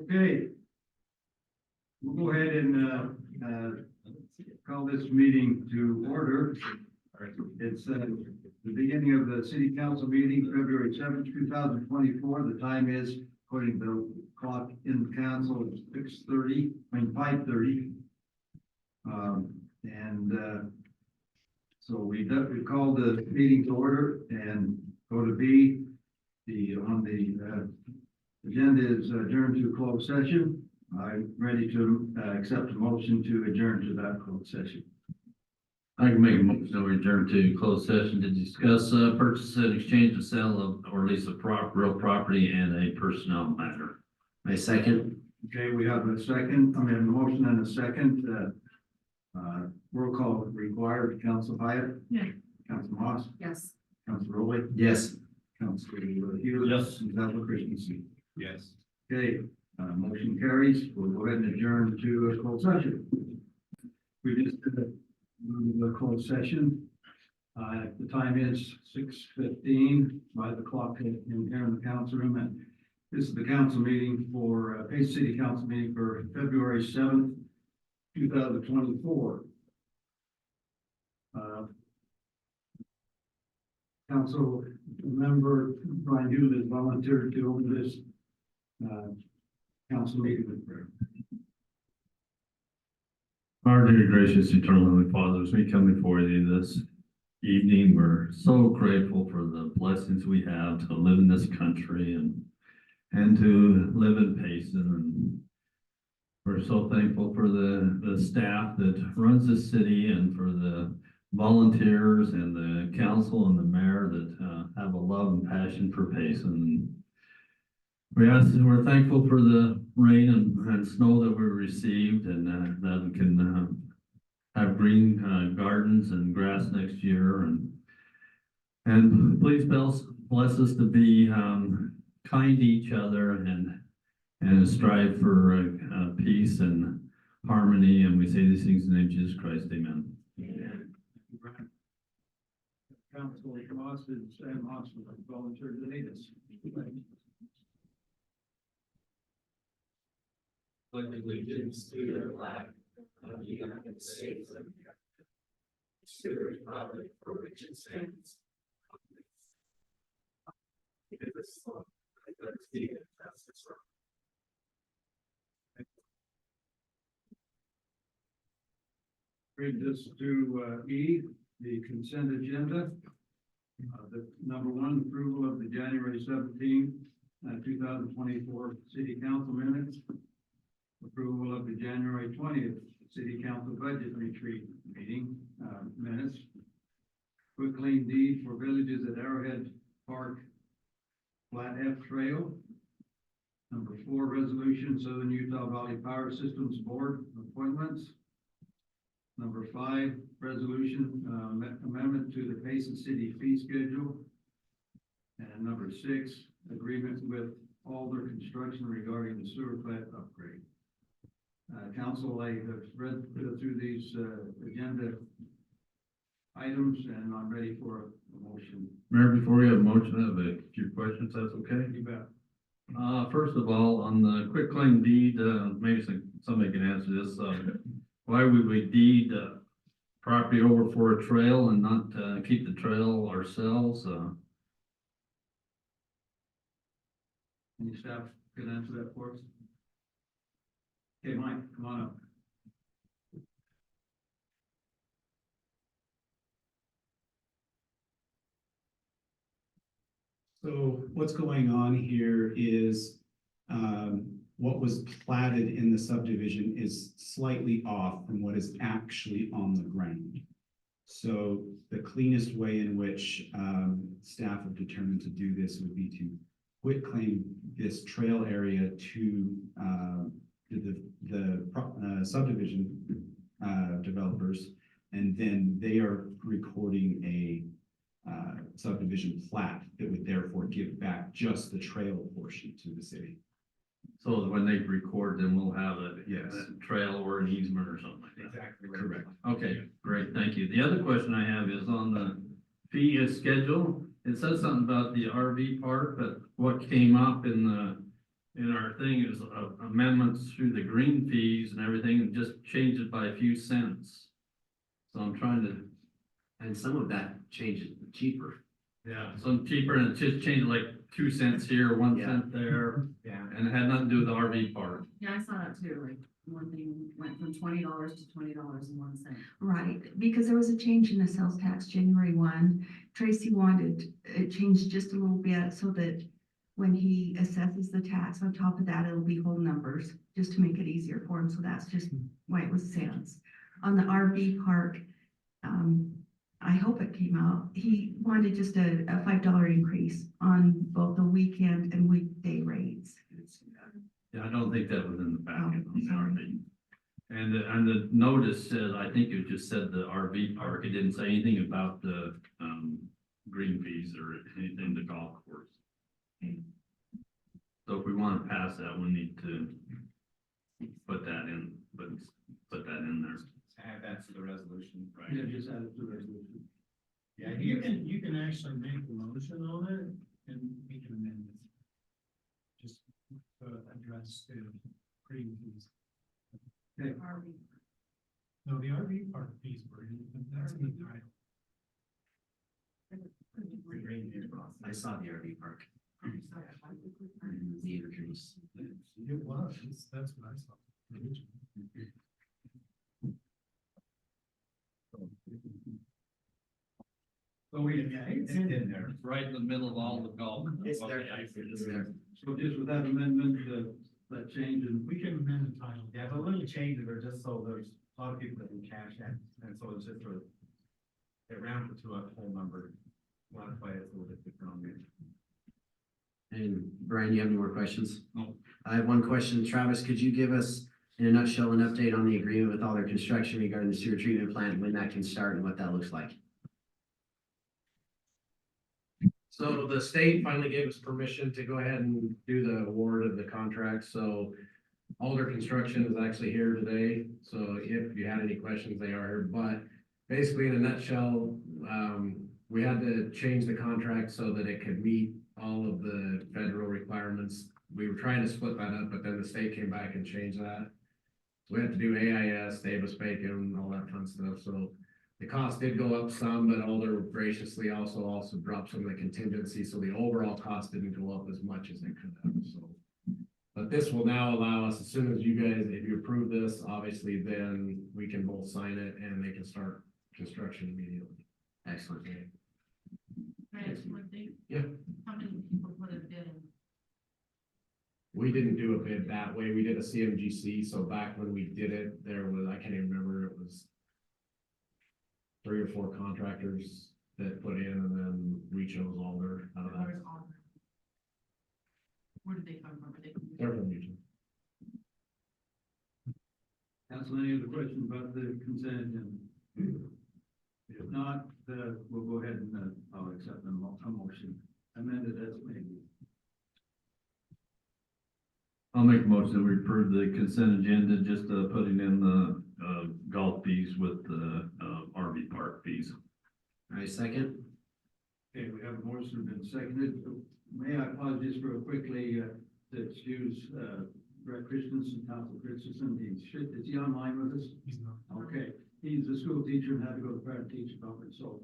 Okay, we'll go ahead and call this meeting to order. It's the beginning of the city council meeting, February 7th, 2024. The time is, according to the clock in the council, it's 5:30. So we call the meeting to order and go to B. On the agenda is adjourned to closed session. I'm ready to accept a motion to adjourn to that closed session. I can make a motion to adjourn to closed session to discuss purchase and exchange of sale of or lease of real property and a personnel matter. My second. Okay, we have a second, a motion and a second. Roll call required. Council Hyatt? Yeah. Council Moss? Yes. Council Rowley? Yes. Council Hughes? Yes. And Council Christensen? Yes. Okay, motion carries. We'll go ahead and adjourn to a closed session. We just did the closed session. The time is 6:15 by the clock in here in the council room. And this is the council meeting for Payson City Council meeting for February 7th, 2024. Council member Brian Hughes has volunteered to open this council meeting with prayer. Our dear gracious eternal Heavenly Father, as we come before you this evening, we're so grateful for the blessings we have to live in this country and to live in Payson. And we're so thankful for the staff that runs the city and for the volunteers and the council and the mayor that have a love and passion for Payson. We're thankful for the rain and snow that we received, and that we can have green gardens and grass next year. And please bless us to be kind to each other and strive for peace and harmony. And we say these things in the name of Jesus Christ. Amen. Amen. Council Moss and Sam Moss volunteered to lead us. Pledge allegiance to the flag of the United States of America, to the republic for which it stands, indivisible, with liberty and justice for all. Brings us to E, the consent agenda. The number one, approval of the January 17th, 2024 city council minutes. Approval of the January 20th city council budget retreat meeting minutes. Quick claim deed for villages at Arrowhead Park Flat F Trail. Number 4, resolution Southern Utah Valley Power Systems Board appointments. Number 5, resolution amendment to the Payson City fee schedule. And number 6, agreement with Alder Construction regarding the sewer plant upgrade. Council, I have read through these agenda items, and I'm ready for a motion. Mayor, before we have a motion, I have a few questions. That's okay? You bet. First of all, on the quick claim deed, maybe somebody can answer this. Why would we deed property over for a trail and not keep the trail ourselves? Any staff can answer that for us? Okay, Mike, come on up. So what's going on here is what was platted in the subdivision is slightly off from what is actually on the ground. So the cleanest way in which staff have determined to do this would be to quit claim this trail area to the subdivision developers, and then they are recording a subdivision plat that would therefore give back just the trail portion to the city. So that when they record, then we'll have a Yes. trail or an easement or something like that. Exactly correct. Okay, great, thank you. The other question I have is on the fee schedule. It says something about the RV park, but what came up in in our thing is amendments through the green fees and everything, and just change it by a few cents. So I'm trying to, And some of that changes cheaper. yeah, some cheaper, and it just changed like 2 cents here, 1 Yeah. cent there, Yeah. and it had nothing to do with the RV park. Yeah, I saw that too, like, one thing went from $20 to $20.01. Right, because there was a change in the sales tax January 1. Tracy wanted it changed just a little bit so that when he assesses the tax on top of that, it'll be whole numbers, just to make it easier for him. So that's just why it was cents. On the RV park, I hope it came out. He wanted just a $5 increase on both the weekend and weekday rates. Yeah, I don't think that was in the packet on the sorry. RV. And the notice said, I think it just said the RV park, it didn't say anything about the, green fees or anything to golf course. Okay. So if we want to pass that, we need to put that in, put that in there. Add that to the resolution. Yeah, just add it to the resolution. Yeah, You can actually make a motion on it and we can amend it. Just address the green fees. RV. No, the RV park fees were in, that's in the title. I saw the RV park. The increase. It was, that's what I saw. So we, It's in there. Right in the middle of all the golf. It's there. It's there. so just with that amendment, that change and We can amend the title. Yeah, but little changes are just so there's a lot of people that can cash in, and so it's just for, it rounds it to a whole number. Well, that's why it's a little bit different on there. And Brian, you have any more questions? No. I have one question. Travis, could you give us, in a nutshell, an update on the agreement with all their construction regarding the sewer treatment plant, when that can start and what that looks like? So the state finally gave us permission to go ahead and do the award of the contract, so Alder Construction is actually here today, so if you had any questions, they are here, but basically in a nutshell, we had to change the contract so that it could meet all of the federal requirements. We were trying to split that up, but then the state came back and changed that. So we had to do AIS, Davis-Bacon, all that fun stuff, so the cost did go up some, but Alder graciously also dropped some of the contingency, so the overall cost didn't go up as much as it could have, so. But this will now allow us, as soon as you guys, if you approve this, obviously, then we can both sign it and they can start construction immediately. Excellent. Can I ask one thing? Yeah. How many people put a bid in? We didn't do a bid that way, we did a CMGC, so back when we did it, there was, I can't even remember, it was 3 or 4 contractors that put in, and then we chose Alder out of that. Where's all? Where did they come from? Are they from- They're from Utah. council, any other questions about the consent agenda? If not, we'll go ahead and, I'll accept a motion amended as made. I'll make a motion that we approve the consent agenda, just putting in the golf fees with the RV park fees. All right, second? Okay, we have a motion been seconded. May I pause just real quickly to excuse Brett Christensen, Council Christensen. Is he online with us? He's not. Okay, he's a school teacher and had to go to parent teacher conference, so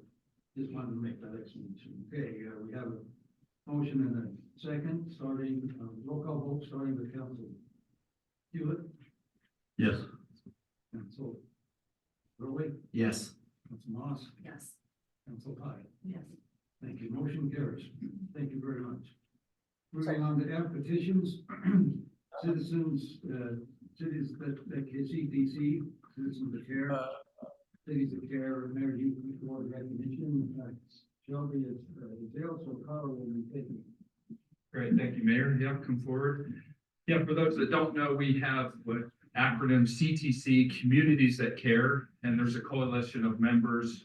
just wanted to make that explanation. Okay, we have a motion and a second, starting, roll call vote, starting with Council Hewitt, Yes. Council Rowley, Yes. Council Moss, Yes. Council Pye. Yes. Thank you. Motion carries. Thank you very much. Moving on to F petitions, citizens, cities that CTC, citizens that care, cities that care, Mayor, you for recognition. Shelby is there, so Carl will be taking. Great, thank you, Mayor. Yeah, come forward. Yeah, for those that don't know, we have what acronym CTC, Communities That Care, and there's a coalition of members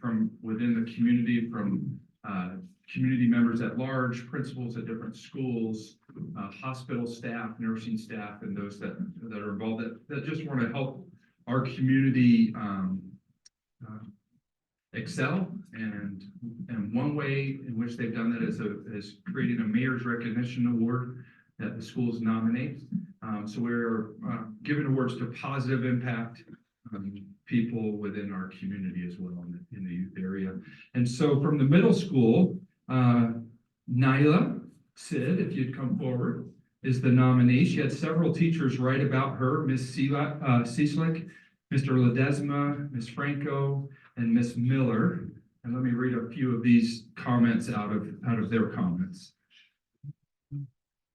from within the community, from community members at large, principals at different schools, hospital staff, nursing staff, and those that are involved that just want to help our community excel. And one way in which they've done that is creating a mayor's recognition award. that the schools nominate. So we're giving awards to positive impact people within our community as well in the youth area. And so from the middle school, Nyla Sid, if you'd come forward, is the nominee. She had several teachers write about her, Miss Cieslik, Mr. Ledesma, Miss Franco, and Miss Miller. And let me read a few of these comments out of their comments.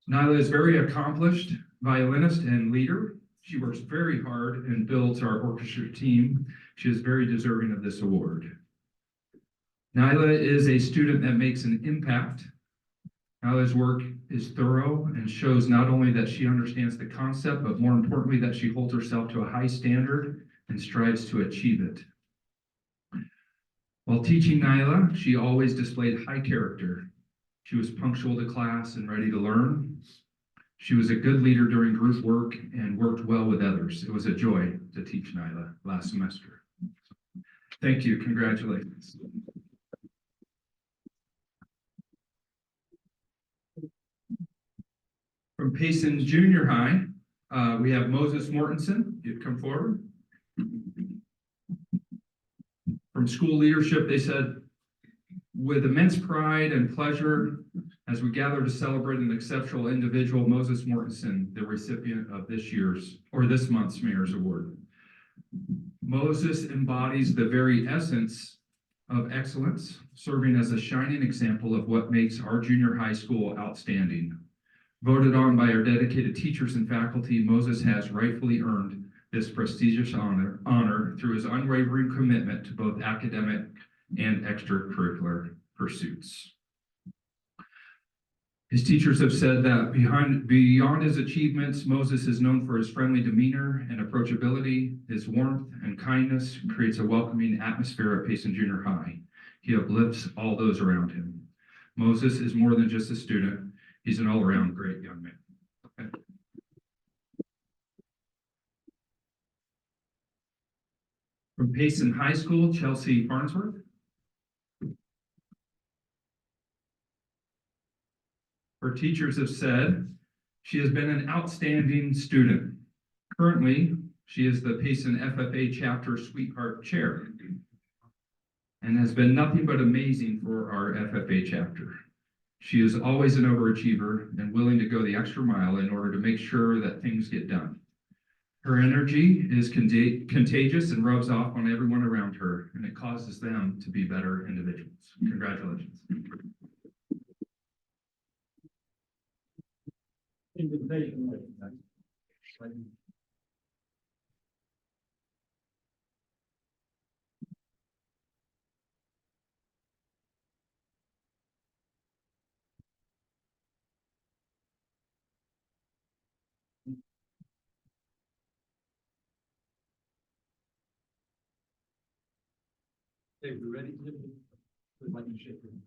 Nyla is very accomplished violinist and leader. She works very hard and builds our orchestra team. She is very deserving of this award. Nyla is a student that makes an impact. Nyla's work is thorough and shows not only that she understands the concept, but more importantly, that she holds herself to a high standard and strives to achieve it. While teaching Nyla, she always displayed high character. She was punctual to class and ready to learn. She was a good leader during group work and worked well with others. It was a joy to teach Nyla last semester. Thank you. Congratulations. From Payson Junior High, we have Moses Mortensen. You'd come forward. From school leadership, they said, with immense pride and pleasure, as we gather to celebrate an exceptional individual, Moses Mortensen, the recipient of this month's Mayor's Award. Moses embodies the very essence of excellence, serving as a shining example of what makes our junior high school outstanding. Voted on by our dedicated teachers and faculty, Moses has rightfully earned this prestigious honor through his unwavering commitment to both academic and extracurricular pursuits. His teachers have said that beyond his achievements, Moses is known for his friendly demeanor and approachability. His warmth and kindness creates a welcoming atmosphere at Payson Junior High. He uplifts all those around him. Moses is more than just a student. He's an all-around great young man. Okay. From Payson High School, Chelsea Farnsworth. Her teachers have said she has been an outstanding student. Currently, she is the Payson FFA Chapter Sweetheart Chair and has been nothing but amazing for our FFA chapter. She is always an overachiever and willing to go the extra mile in order to make sure that things get done. Her energy is contagious and rubs off on everyone around her, and it causes them to be better individuals. Congratulations. Okay, we ready? We'd like to shake your hand.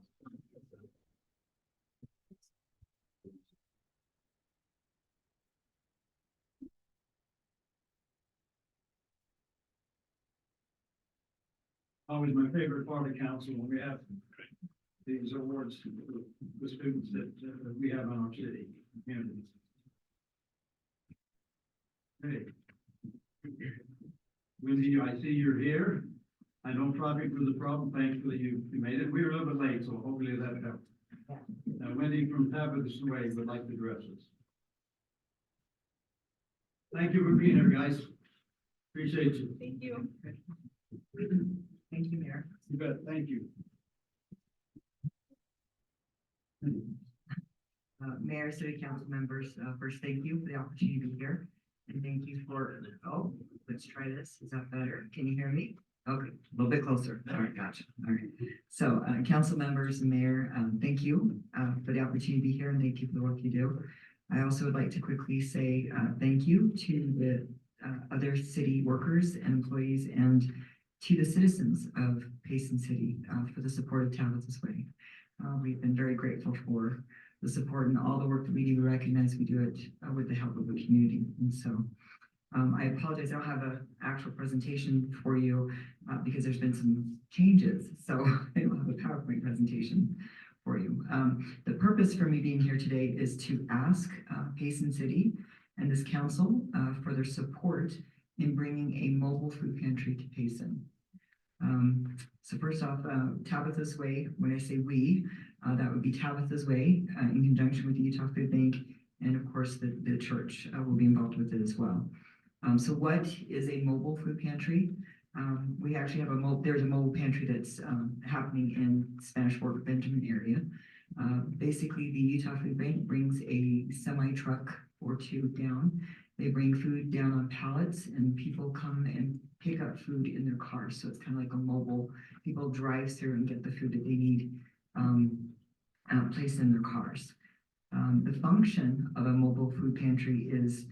Always my favorite part of council when we have these awards to the students that we have in our city communities. Hey, Wendy, I see you're here. I know traffic was a problem. Thankfully, you made it. We were a little bit late, so hopefully that helped. Now, Wendy from Tabitha's Way would like to address us. Thank you for being here, guys. Appreciate you. Thank you. Thank you, Mayor. You bet. Thank you. Mayor, City Council members, first, thank you for the opportunity to be here. And thank you for, let's try this. Is that better? Can you hear me? Okay, a little bit closer. All right, gotcha. All right. So, council members and mayor, thank you for the opportunity to be here and thank you for the work you do. I also would like to quickly say thank you to the other city workers and employees and to the citizens of Payson City for the support of Tabitha's Way. We've been very grateful for the support and all the work that we do. We recognize we do it with the help of the community. And so I apologize, I don't have an actual presentation for you because there's been some changes. So I don't have a PowerPoint presentation, for you. The purpose for me being here today is to ask Payson City and this council for their support in bringing a mobile food pantry to Payson. So first off, Tabitha's Way, when I say we, that would be Tabitha's Way in conjunction with the Utah Food Bank, and of course the church will be involved with it as well. So what is a mobile food pantry? We actually have there's a mobile pantry that's happening in Spanish Fork Benjamin area. Basically, the Utah Food Bank brings a semi truck or two down. They bring food down on pallets, and people come and pick up food in their cars. So it's kind of like a mobile, people drive through and get the food that they need placed in their cars. The function of a mobile food pantry is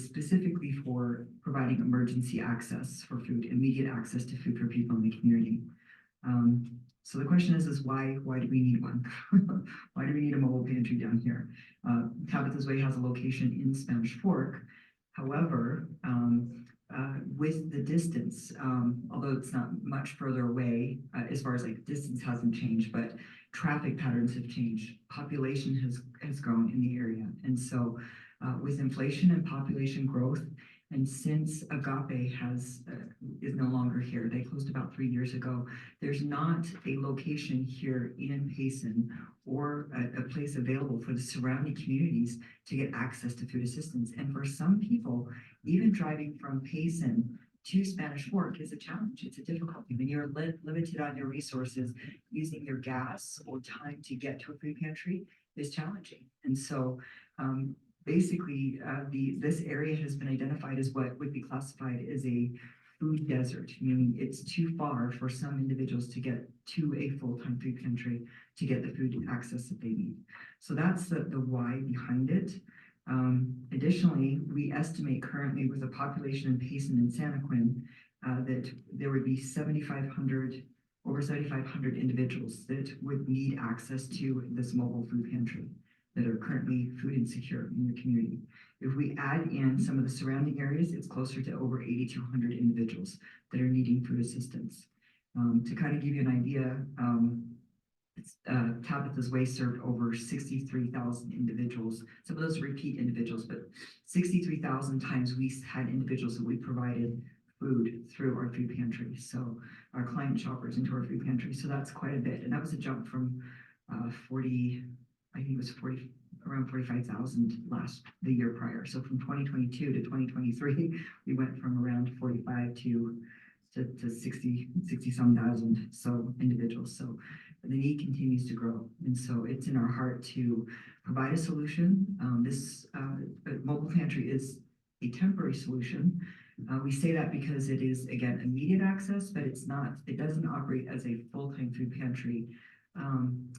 specifically for providing emergency access for food, immediate access to food for people in the community. So the question is why do we need one? Why do we need a mobile pantry down here? Tabitha's Way has a location in Spanish Fork. However, with the distance, although it's not much further away, as far as like distance hasn't changed, but traffic patterns have changed. Population has grown in the area. And so with inflation and population growth, and since Agape is no longer here, they closed about 3 years ago, there's not a location here in Payson or a place available for the surrounding communities to get access to food assistance. And for some people, even driving from Payson to Spanish Fork is a challenge. It's a difficulty when you're limited on your resources. Using your gas or time to get to a food pantry is challenging. And so basically, this area has been identified as what would be classified as a food desert, meaning it's too far for some individuals to get to a full-time food pantry to get the food access that they need. So that's the why behind it. Additionally, we estimate currently with a population in Payson and Santaquin that there would be over 7,500 individuals that would need access to this mobile food pantry that are currently food insecure in the community. If we add in some of the surrounding areas, it's closer to over 8,200 individuals that are needing food assistance. To kind of give you an idea, Tabitha's Way served over 63,000 individuals. Some of those repeat individuals, but 63,000 times we had individuals that we provided food through our food pantry. So our client shoppers into our food pantry. So that's quite a bit. And that was a jump from around 45,000 the year prior. So from 2022 to 2023, we went from around 45 to 60 some thousand individuals. So the need continues to grow. And so it's in our heart to provide a solution. This mobile pantry is a temporary solution. We say that because it is, again, immediate access, but it doesn't operate as a full-time food pantry.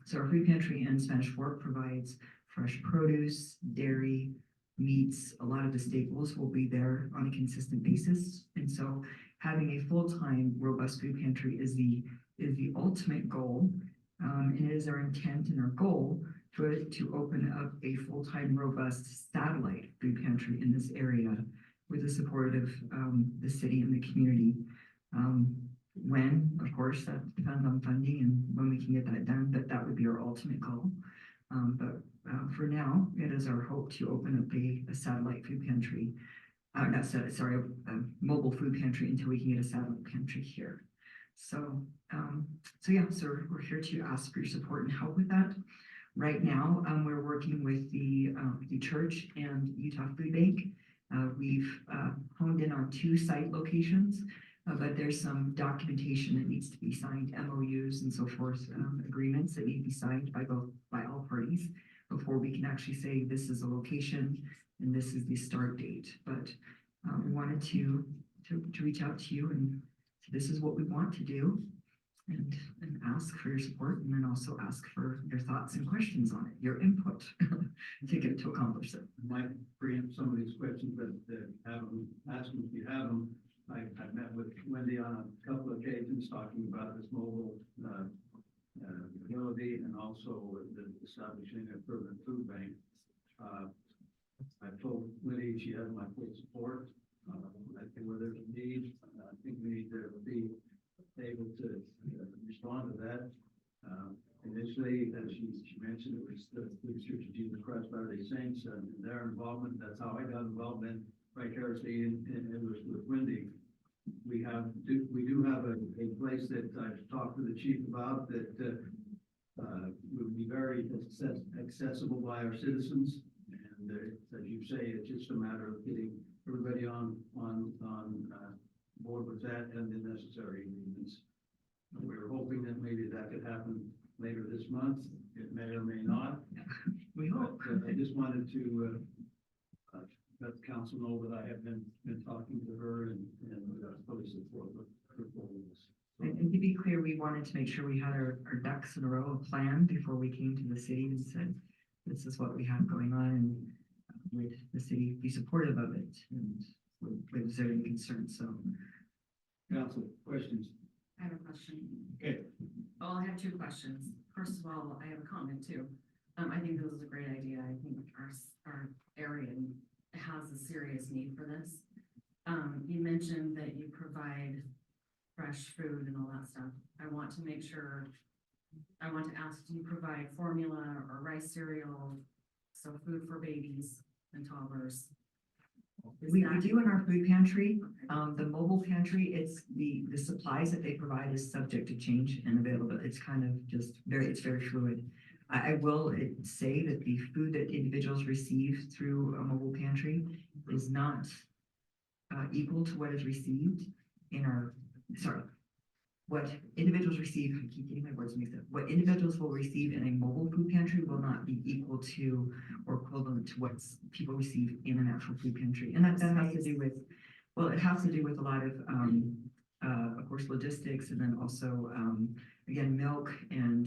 So our food pantry in Spanish Fork provides fresh produce, dairy, meats. A lot of the staples will be there on a consistent basis. And so having a full-time robust food pantry is the ultimate goal. And it is our intent and our goal to open up a full-time robust satellite food pantry in this area with the support of the city and the community. When, of course, that depends on funding and when we can get that done, but that would be our ultimate goal. But for now, it is our hope to open up a satellite food pantry, a mobile food pantry until we can get a satellite pantry here. So we're here to ask for your support and help with that. Right now, we're working with the church and Utah Food Bank. We've honed in on 2 site locations. But there's some documentation that needs to be signed, MOUs and so forth, agreements that need to be signed by all parties before we can actually say this is a location and this is the start date. But we wanted to reach out to you and so this is what we want to do and ask for your support and then also ask for your thoughts and questions on it, your input to accomplish it. I might preempt some of these questions, but have them, ask them if you have them. I've met with Wendy on a couple of occasions talking about this mobile ability and also the establishing a permanent food bank. I've told Wendy she has my full support. I think where there's a need, I think we need to be able to respond to that. initially, as she mentioned, it was the Church of Jesus Christ Latter-day Saints and their involvement. That's how I got involved in vicariously it was with Wendy. We do have a place that I've talked to the chief about that would be very accessible by our citizens. And as you say, it's just a matter of getting everybody on board with that and the necessary agreements. We were hoping that maybe that could happen later this month. It may or may not. We hope. But I just wanted to let the council know that I have been talking to her and fully support her goals. And to be clear, we wanted to make sure we had our ducks in a row, a plan before we came to the city and said, this is what we have going on, and would the city be supportive of it? And was there any concern? So Council, questions? I have a question. Okay. Well, I have two questions. First of all, I have a comment too. I think this is a great idea. I think our area has a serious need for this. You mentioned that you provide fresh food and all that stuff. I want to ask, do you provide formula or rice cereal? So food for babies and toddlers? we do in our food pantry, the mobile pantry, it's the supplies that they provide is subject to change and available. It's kind of just it's very fluid. I will say that the food that individuals receive through a mobile pantry is not equal to what is received in our, what individuals receive, I keep getting my words mixed up. What individuals will receive in a mobile food pantry will not be equal to or equivalent to what people receive in an actual food pantry. And that has to do with, well, it has to do with a lot of course, logistics, and then also, again, milk and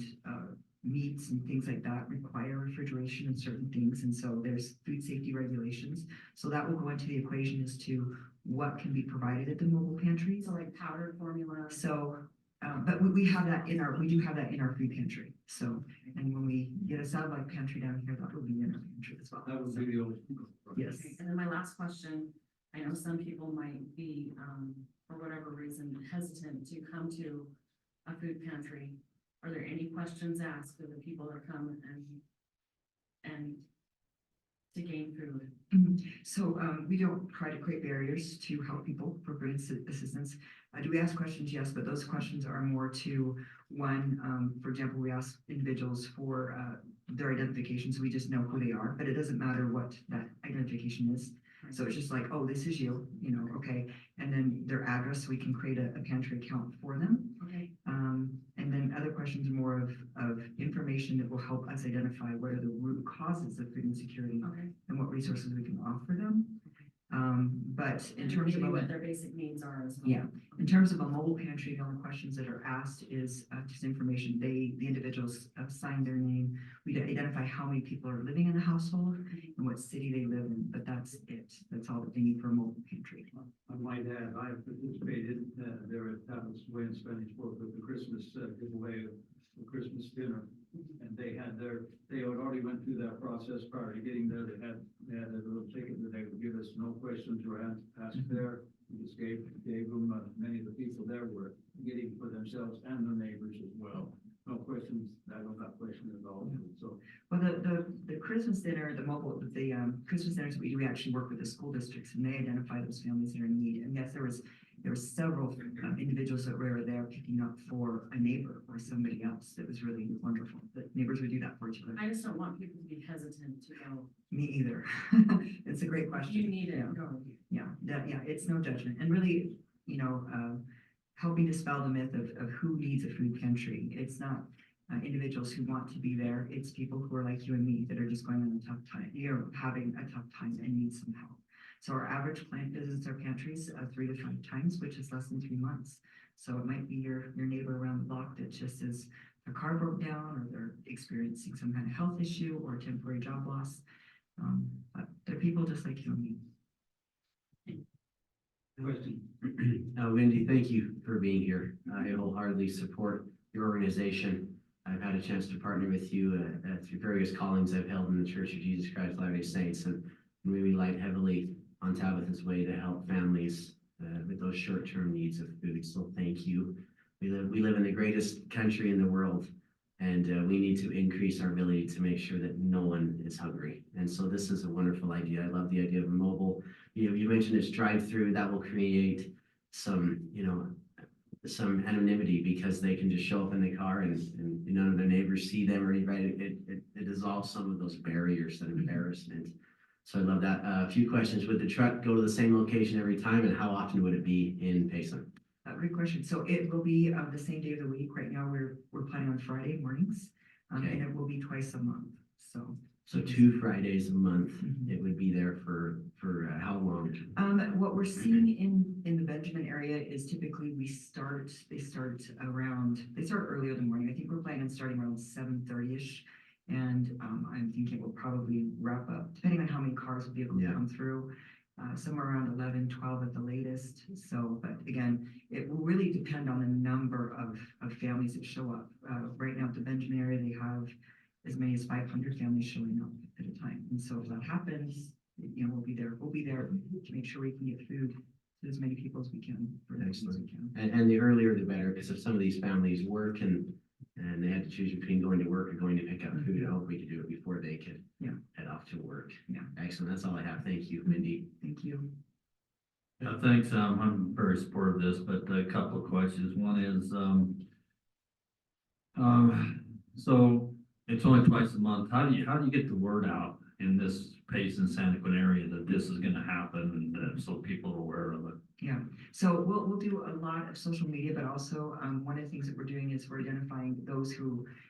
meats and things like that require refrigeration and certain things. And so there's food safety regulations. So that will go into the equation as to what can be provided at the mobile pantry. So like powdered formula? So, but we do have that in our food pantry. So, and when we get a satellite pantry down here, that will be in our pantry as well. That would be the old. Yes. Okay, and then my last question, I know some people might be, for whatever reason, hesitant to come to a food pantry. Are there any questions asked of the people that come and to gain food? So we don't try to create barriers to help people for food assistance. Do we ask questions? Yes, but those questions are more to one, for example, we ask individuals for their identification, so we just know who they are, but it doesn't matter what that identification is. So it's just like, oh, this is you, okay. And then their address, so we can create a pantry account for them. Okay. And then other questions are more of information that will help us identify what are the root causes of food insecurity Okay. and what resources we can offer them. But in And terms of maybe what their basic needs are as well. yeah, in terms of a mobile pantry, the only questions that are asked is just information. The individuals sign their name. We identify how many people are living in the household and what city they live in, but that's it. That's all that they need for a mobile pantry. I might add, I have participated there at Tavis Way in Spanish Fork with the Christmas giveaway of the Christmas dinner. And they had already went through that process prior to getting there. They had a little ticket that they would give us, no questions were asked there. We just gave them, many of the people there were getting for themselves and their neighbors as well. No questions, I don't have questions at all, so. Well, the Christmas dinner, the Christmas dinners we actually work with the school districts, and they identify those families that are in need. And yes, there were several individuals that were there picking up for a neighbor or somebody else. It was really wonderful that neighbors would do that for each other. I just don't want people to be hesitant to go. Me either. It's a great question. You need it, Yeah. go. Yeah, it's no judgment, and really, helping dispel the myth of who needs a food pantry. It's not individuals who want to be there. It's people who are like you and me that are just going on a tough time, having a tough time and need some help. So our average client visits our pantries 3 to 5 times, which is less than 3 months. So it might be your neighbor around the block that just is their car broke down, or they're experiencing some kind of health issue or temporary job loss. But they're people just like you and me. Question. Wendy, thank you for being here. I wholeheartily support your organization. I've had a chance to partner with you through various callings I've held in the Church of Jesus Christ Latter-day Saints, and we rely heavily on Tabitha's Way to help families with those short-term needs of food. So thank you. We live in the greatest country in the world, And we need to increase our ability to make sure that no one is hungry. And so this is a wonderful idea. I love the idea of mobile. You mentioned it's drive-through. That will create some, some anonymity because they can just show up in the car and none of their neighbors see them or anybody. It dissolves some of those barriers and embarrassment. So I love that. A few questions. Would the truck go to the same location every time, and how often would it be in Payson? Great question. So it will be the same day of the week. Right now, we're planning on Friday mornings, Okay. and it will be twice a month. So 2 Fridays a month, Mhm. it would be there for how long? What we're seeing in the Benjamin area is typically they start earlier in the morning. I think we're planning on starting around 7:30ish. And I'm thinking we'll probably wrap up, depending on how many cars will be able to Yeah. come through, somewhere around 11, 12 at the latest. So, but again, it will really depend on the number of families that show up. Right now at the Benjamin area, they have as many as 500 families showing up at a time. And so if that happens, we'll be there. We'll be there to make sure we can get food to as many people as we can, for as many as we can. And the earlier the better, because if some of these families work and they had to choose between going to work or going to pick up food, I hope we could do it before they could Yeah. head off to work. Yeah. Excellent. That's all I have. Thank you, Mindy. Thank you. Yeah, thanks. I'm very supportive of this, but a couple of questions. One is, so it's only twice a month. How do you get the word out in this Payson Santa Quin area that this is gonna happen and so people are aware of it? Yeah, so we'll do a lot of social media, but also one of the things that we're doing is we're identifying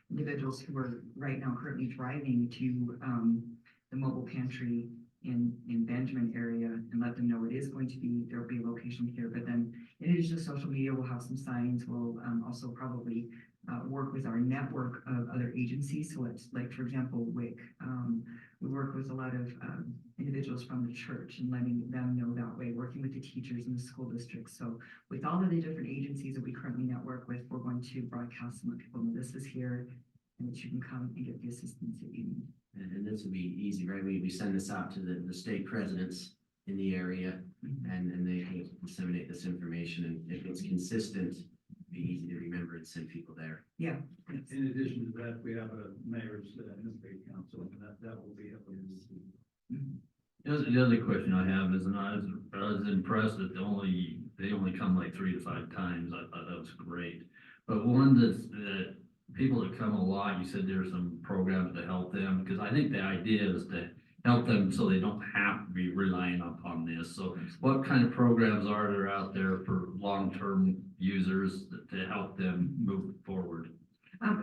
individuals who are right now currently driving to the mobile pantry in Benjamin area and let them know it is going to be, there'll be a location here. But then in addition to social media, we'll have some signs. We'll also probably work with our network of other agencies. So it's like, for example, WIC. We work with a lot of individuals from the church and letting them know that way, working with the teachers in the school districts. So with all of the different agencies that we currently network with, we're going to broadcast and let people know this is here and that you can come and get the assistance that you need. And this would be easy, right? We send this out to the state presidents in the area and they can disseminate this information. And if it's consistent, it'd be easy to remember and send people there. Yeah. In addition to that, we have a mayor's innovate council, and that will be up. The other question I have is, and I was impressed that they only come like 3 to 5 times. I thought that was great. But one that people that come a lot, you said there's some programs to help them, because I think the idea is to help them so they don't have to be relying upon this. So what kind of programs are there out there for long-term users to help them move forward?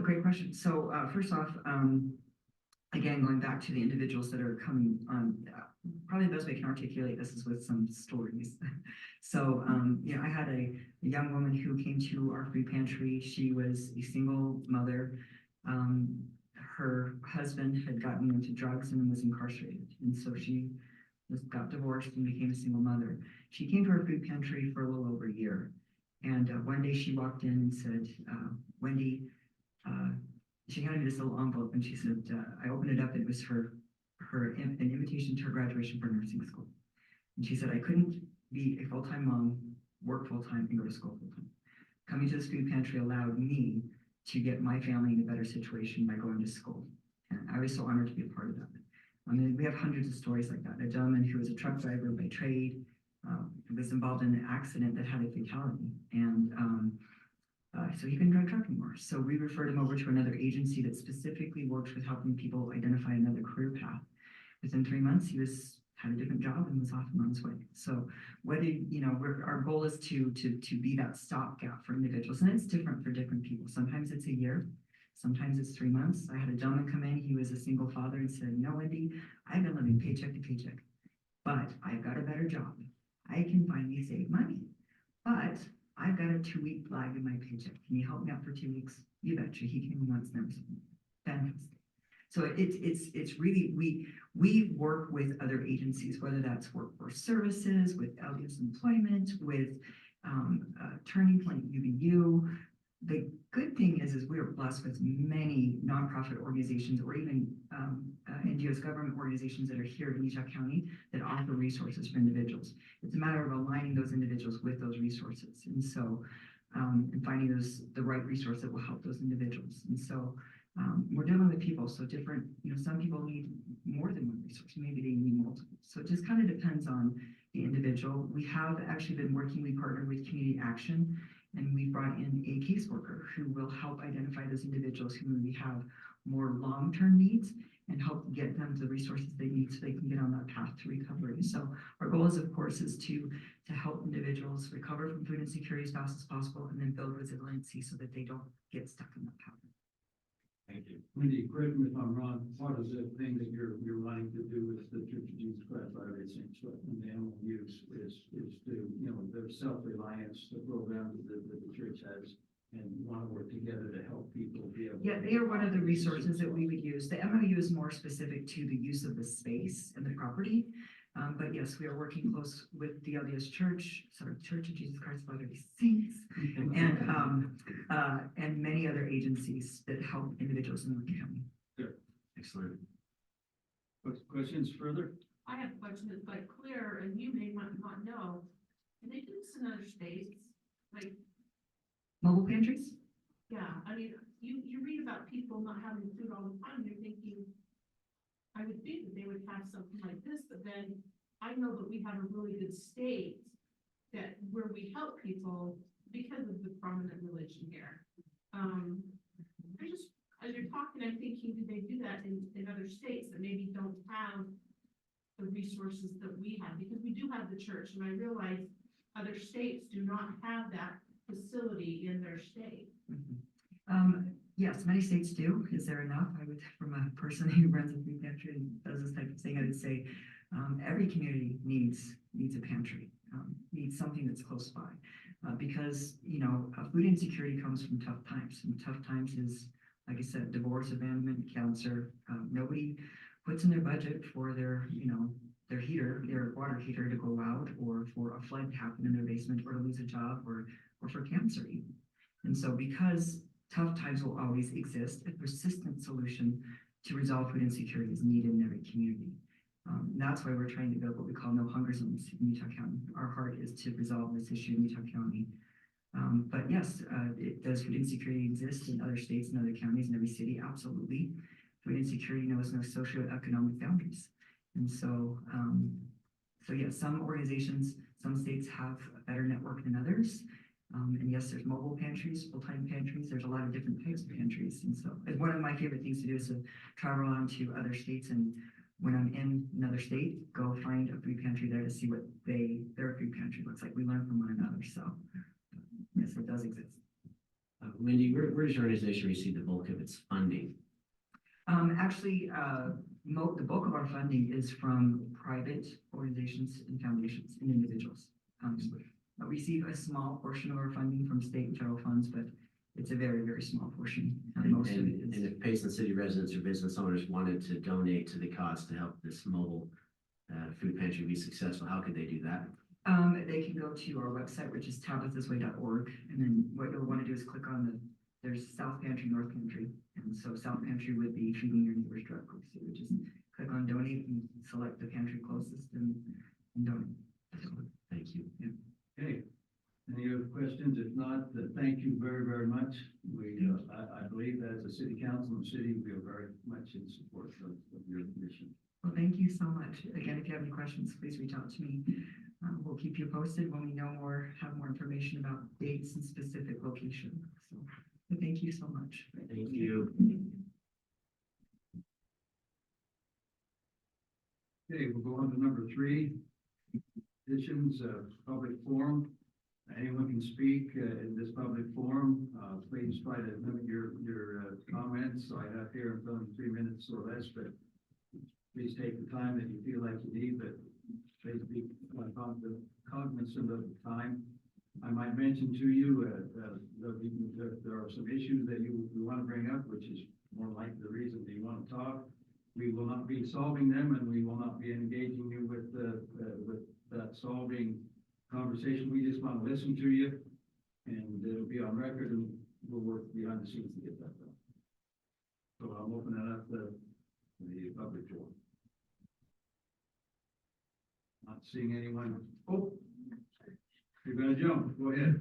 Great question. So first off, again, going back to the individuals that are coming on, probably the best way I can articulate this is with some stories. So, I had a young woman who came to our food pantry. She was a single mother. Her husband had gotten into drugs and was incarcerated. And so she got divorced and became a single mother. She came to our food pantry for a little over a year. And one day she walked in and said, Wendy, she handed me this little envelope and she said, I opened it up and it was an invitation to her graduation for nursing school. And she said, I couldn't be a full-time mom, work full-time, and go to school full-time. Coming to this food pantry allowed me to get my family in a better situation by going to school. And I was so honored to be a part of that. I mean, we have hundreds of stories like that. A gentleman who was a truck driver by trade was involved in an accident that had a fatality. And so he couldn't drive a truck anymore. So we referred him over to another agency that specifically works with helping people identify another career path. Within 3 months, he had a different job and was off and on his way. So our goal is to be that stopgap for individuals, and it's different for different people. Sometimes it's a year, sometimes it's 3 months. I had a gentleman come in, he was a single father and said, Wendy, I've been living paycheck to paycheck, but I've got a better job. I can finally save money, but I've got a 2-week lag in my paycheck. Can you help me out for 2 weeks? You betcha. He came once, never said no. Fantastic. So it's really, we work with other agencies, whether that's workforce services, with LDS employment, with Turning Point UVU. The good thing is we're blessed with many nonprofit organizations or even NGOs, government organizations that are here in Utah County that offer resources for individuals. It's a matter of aligning those individuals with those resources. And so, and finding the right resource that will help those individuals. And so We're dealing with people, so different, some people need more than one resource, maybe they need multiple. So it just kind of depends on the individual. We have actually been working, we partner with Community Action, and we brought in a caseworker who will help identify those individuals who maybe have more long-term needs and help get them the resources they need so they can get on that path to recovery. So our goal is, of course, is to help individuals recover from food insecurity as fast as possible and then build resiliency so that they don't get stuck in that pattern. Thank you. Wendy, correct me if I'm wrong, part of the thing that you're wanting to do with the Church of Jesus Christ Latter-day Saints and the animal use is to, their self-reliance, the program that the church has, and want to work together to help people be able. Yeah, they are one of the resources that we would use. The MOU is more specific to the use of the space and the property. But yes, we are working close with the LDS Church, Church of Jesus Christ of Latter-day Saints, and many other agencies that help individuals in the county. Sure. Excellent. Questions further? I have a question that's like clear, and you may not know. Do they do this in other states? Like, Mobile pantries? yeah, I mean, you read about people not having food all the time, you're thinking, I would think that they would have something like this, but then I know that we have a really good state that where we help people because of the prominent religion here. I just, as you're talking, I'm thinking, do they do that in other states that maybe don't have the resources that we have? Because we do have the church, and I realize other states do not have that facility in their state. Yes, many states do. Is there enough? I would, from a person who runs a food pantry and does this type of thing, I would say every community needs a pantry, needs something that's close by. Because, food insecurity comes from tough times. And tough times is, like I said, divorce, abandonment, cancer. Nobody puts in their budget for their heater, their water heater to go out, or for a flood to happen in their basement, or to lose a job, or for cancer even. And so because tough times will always exist, a persistent solution to resolve food insecurity is needed in every community. And that's why we're trying to build what we call no hunger zones in Utah County. Our heart is to resolve this issue in Utah County. But yes, does food insecurity exist in other states and other counties and every city? Absolutely. Food insecurity knows no socioeconomic boundaries. And so, yes, some organizations, some states have a better network than others. And yes, there's mobile pantries, full-time pantries. There's a lot of different types of pantries. And so one of my favorite things to do is to travel around to other states, and when I'm in another state, go find a food pantry there to see what their food pantry looks like. We learn from one another. So yes, it does exist. Wendy, where does your organization receive the bulk of its funding? Actually, the bulk of our funding is from private organizations and foundations and individuals. We receive a small portion of our funding from state and federal funds, but it's a very, very small portion. Most of it And is. if Payson City residents or business owners wanted to donate to the cause to help this mobile food pantry be successful, how could they do that? They can go to our website, which is tabithisway.org, and then what you'll want to do is click on there's South Pantry, North Pantry, and so South Pantry would be feeding your neighbors directly. So you would just click on donate and select the pantry closest and donate. Thank you. Yeah. Okay. Any other questions? If not, thank you very, very much. I believe that as a city council and city, we are very much in support of your mission. Well, thank you so much. Again, if you have any questions, please reach out to me. We'll keep you posted when we know more, have more information about dates and specific location. So thank you so much. Thank you. Okay, we'll go on to number 3. Petitions, public forum. Anyone can speak in this public forum. Please try to limit your comments. So I have here in front of 3 minutes or less, but please take the time that you feel like you need, but please be cognizant of the time. I might mention to you there are some issues that you want to bring up, which is more like the reason that you want to talk. We will not be solving them, and we will not be engaging you with that solving conversation. We just want to listen to you, and it'll be on record, and we'll work behind the scenes to get that done. So I'm opening up the public forum. Not seeing anyone. Oh, you're gonna jump. Go ahead.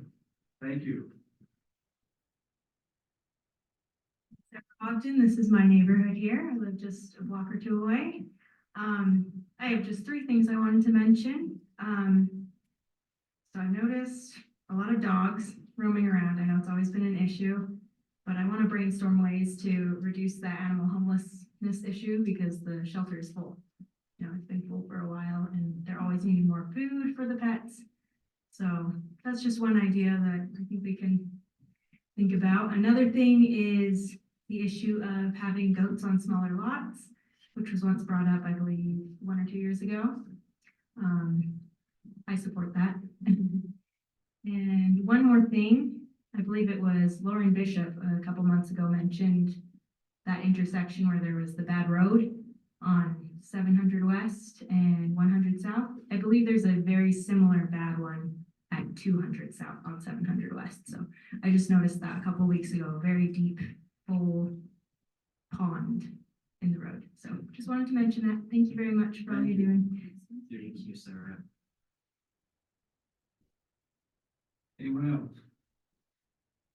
Thank you. Ogden. This is my neighborhood here. I live just a block or two away. I have just three things I wanted to mention. So I noticed a lot of dogs roaming around. I know it's always been an issue, but I want to brainstorm ways to reduce that animal homelessness issue because the shelter is full. You know, it's been full for a while and they're always needing more food for the pets. So that's just one idea that I think we can think about. Another thing is the issue of having goats on smaller lots, which was once brought up, I believe, 1 or 2 years ago. I support that. And one more thing, I believe it was Lauren Bishop a couple months ago mentioned that intersection where there was the bad road on 700 West and 100 South. I believe there's a very similar bad one at 200 South on 700 West. So I just noticed that a couple weeks ago, a very deep, full pond in the road. So just wanted to mention that. Thank you very much for all you're doing. Thank you, Sarah. Anyone else?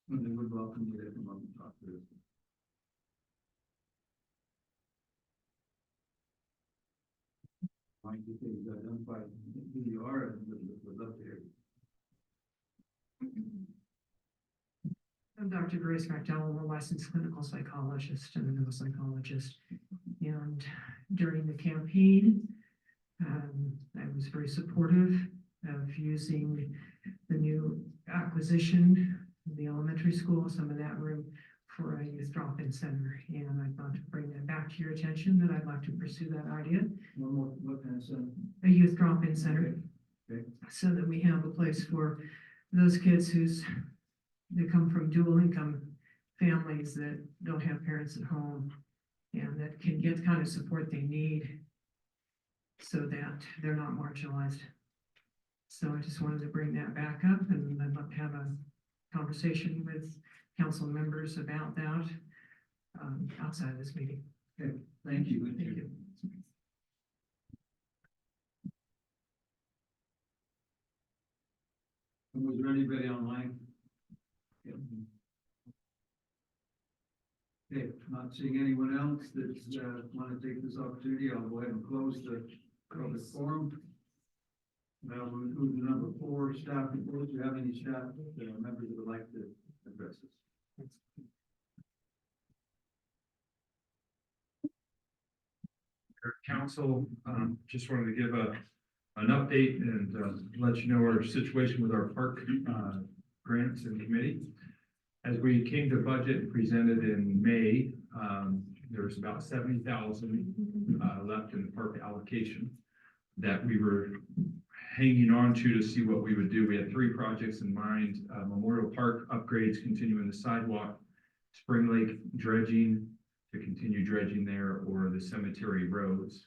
Well, they would welcome you to come up and talk to us. Mike, you can identify who you are and would love to hear. I'm Dr. Grace McDowell. I'm a licensed clinical psychologist and a neuropsychologist. And during the campaign, I was very supportive of using the new acquisition of the elementary school, some of that room, for a youth drop-in center. And I'd like to bring that back to your attention, that I'd like to pursue that idea. One more, what kind of center? A youth drop-in center. Okay. So that we have a place for those kids that come from dual income families that don't have parents at home and that can get the kind of support they need so that they're not marginalized. So I just wanted to bring that back up, and I'd love to have a conversation with council members about that outside of this meeting. Okay, thank you. Thank you. And was there anybody online? Yeah. Okay, not seeing anyone else that want to take this opportunity, I'll go ahead and close the public forum. Now we'll move to number 4, staff reports. Do you have any staff members that would like to address this? Council, just wanted to give an update and let you know our situation with our park grants and committee. As we came to budget presented in May, there was about 70,000 left in the park allocation that we were hanging on to see what we would do. We had 3 projects in mind: Memorial Park upgrades, continuing the sidewalk, Spring Lake dredging to continue dredging there, or the cemetery roads.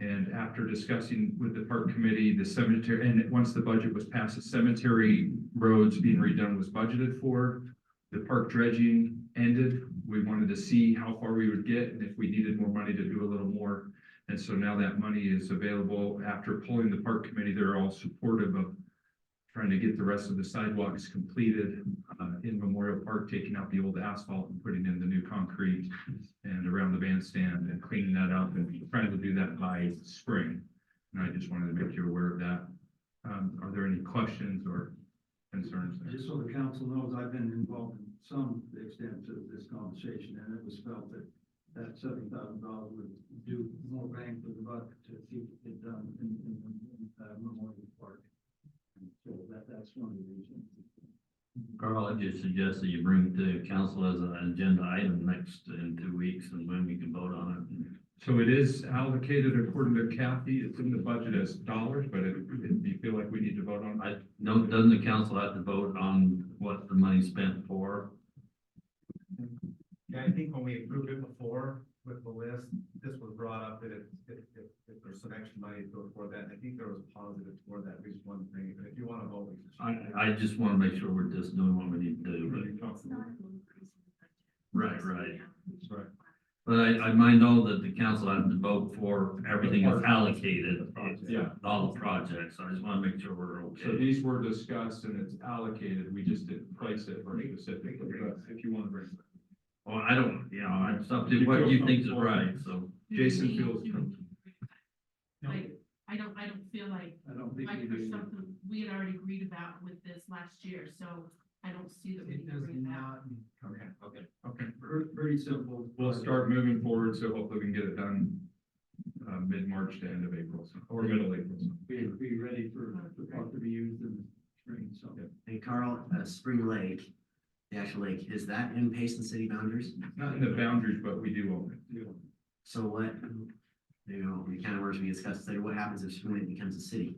And after discussing with the park committee, the cemetery, and once the budget was passed, the cemetery roads being redone was budgeted for. The park dredging ended. We wanted to see how far we would get and if we needed more money to do a little more. And so now that money is available. After pulling the park committee, they're all supportive of trying to get the rest of the sidewalks completed in Memorial Park, taking out the old asphalt and putting in the new concrete and around the bandstand and cleaning that up, and trying to do that by spring. And I just wanted to make you aware of that. Are there any questions or concerns there? Just so the council knows, I've been involved in some extent to this conversation, and it was felt that $7,000 would do more bang for the buck to keep it done in Memorial Park. And so that's one of the reasons. Carl, I just suggest that you bring it to council as an agenda item next in 2 weeks, and when we can vote on it. So it is allocated according to Kathy. It's in the budget as dollars, but do you feel like we need to vote on it? Doesn't the council have to vote on what the money's spent for? Yeah, I think when we approved it before with the list, this was brought up that if there's some extra money to go for that, I think there was positive toward that, at least one thing, but if you want to vote, we can. I just want to make sure we're just doing what we need to do. Right. That's right. But I might know that the council has to vote for everything that's allocated. Yeah. All the projects. I just want to make sure we're So okay. these were discussed and it's allocated. We just didn't place it for specifically, but if you want to bring it. Well, I don't, you know, it's up to what you think is right, so. Jason Do we feels need to- comfortable. Like, I don't feel like, I don't think like we for do. something we had already agreed about with this last year, so I don't see that we need to bring that. Okay. Okay, pretty simple. We'll start moving forward, so hopefully we can get it done, mid-March to end of April, or middle April. So. Be ready for the park to be used in the spring, so. Hey, Carl, Spring Lake, the actual lake, is that in Payson city boundaries? Not in the boundaries, but we do own it. So what, you know, the kind of words we discussed later, what happens if Spring Lake becomes a city?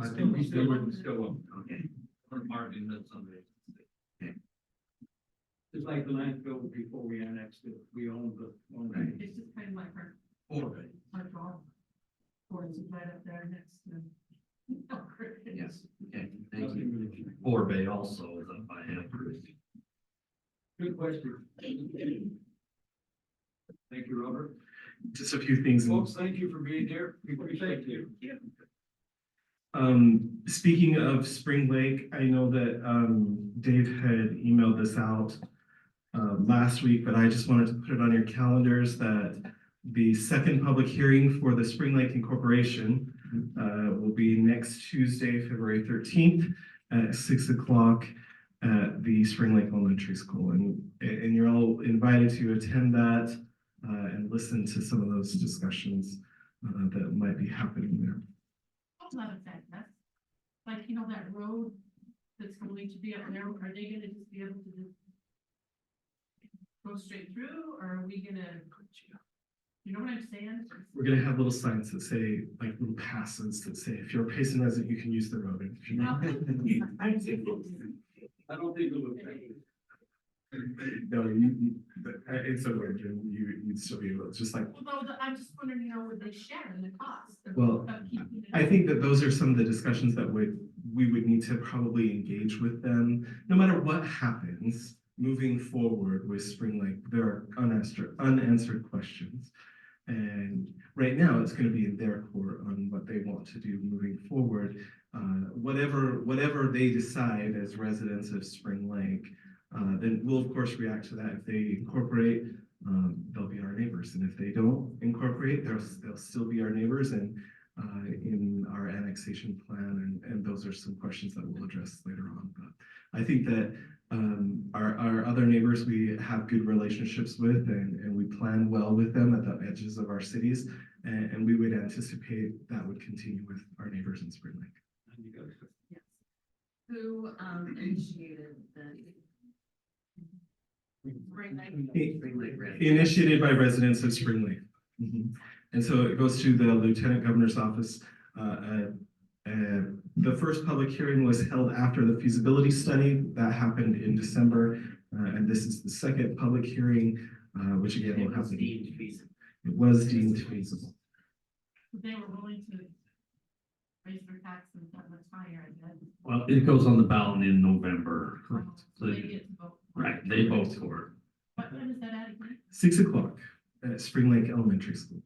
I think we still would still own. Okay, Or Martin, that's somebody. It's like the landfill before we annexed it, we owned the. Right. It's just kind of like our draw. Forest is right up there next to. yes, okay, thank you. Four Bay also is up by Amherst. Good question. Thank you, Robert. Just a few things. Folks, thank you for being here. We appreciate you. Speaking of Spring Lake, I know that, Dave had emailed this out, last week, but I just wanted to put it on your calendars that the second public hearing for the Spring Lake Incorporation, will be next Tuesday, February 13th at 6 o'clock at the Spring Lake Elementary School. And you're all invited to attend that, and listen to some of those discussions, that might be happening there. Not affect that. Like, you know, that road that's going to be up there, are they gonna just be able to just go straight through, or are we gonna, you know what I'm saying? We're gonna have little signs that say, like little passes that say, if you're a Payson resident, you can use the road. And if you're not, I don't think it will affect it. no, it's a road, and you'd still be able, it's just like, Although, I'm just wondering, you know, would they share in the cost? Well, I think that those are some of the discussions that we would need to probably engage with them. No matter what happens, moving forward with Spring Lake, there are unanswered questions. And right now, it's gonna be in their court on what they want to do moving forward. Whatever they decide as residents of Spring Lake, then we'll of course react to that. If they incorporate, they'll be our neighbors. And if they don't incorporate, they'll still be our neighbors and in our annexation plan. And those are some questions that we'll address later on. But I think that our other neighbors, we have good relationships with and we plan well with them at the edges of our cities. And we would anticipate that would continue with our neighbors in Spring Lake. And you guys. Yes. Who, initiated the? Spring Lake. Spring Lake Red. Initiated by residents of Spring Lake. Mhm. And so it goes to the Lieutenant Governor's office. The first public hearing was held after the feasibility study that happened in December. And this is the second public hearing, which again will It was happen. deemed feasible. It was deemed feasible. They were willing to raise their taxes that much higher, I guess. Well, it goes on the ballot in November. So they get to vote. Right, they vote for it. What time is that at again? 6 o'clock at Spring Lake Elementary School.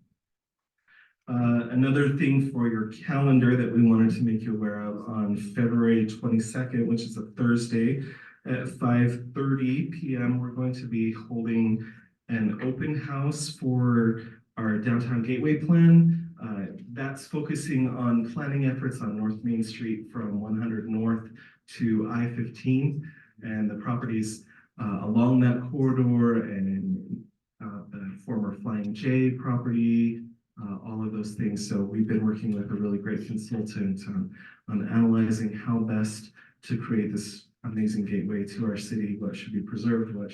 Another thing for your calendar that we wanted to make you aware of on February 22nd, which is a Thursday at 5:30 p.m., we're going to be holding an open house for our downtown gateway plan. That's focusing on planning efforts on North Main Street from 100 North to I-15 and the properties along that corridor and the former Flying J property, all of those things. So we've been working with a really great consultant on analyzing how best to create this amazing gateway to our city, what should be preserved, what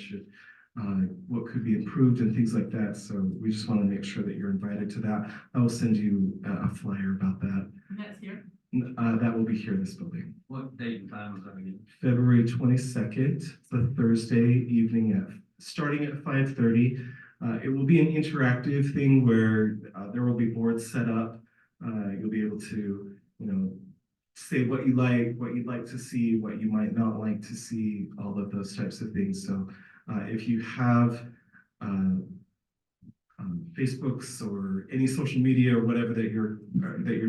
could be improved and things like that. So we just want to make sure that you're invited to that. I will send you a flyer about that. And that's here. That will be here in this building. What date and time is that again? February 22nd, it's a Thursday evening starting at 5:30. It will be an interactive thing where there will be boards set up. You'll be able to, say what you like, what you'd like to see, what you might not like to see, all of those types of things. So if you have Facebooks or any social media or whatever that you're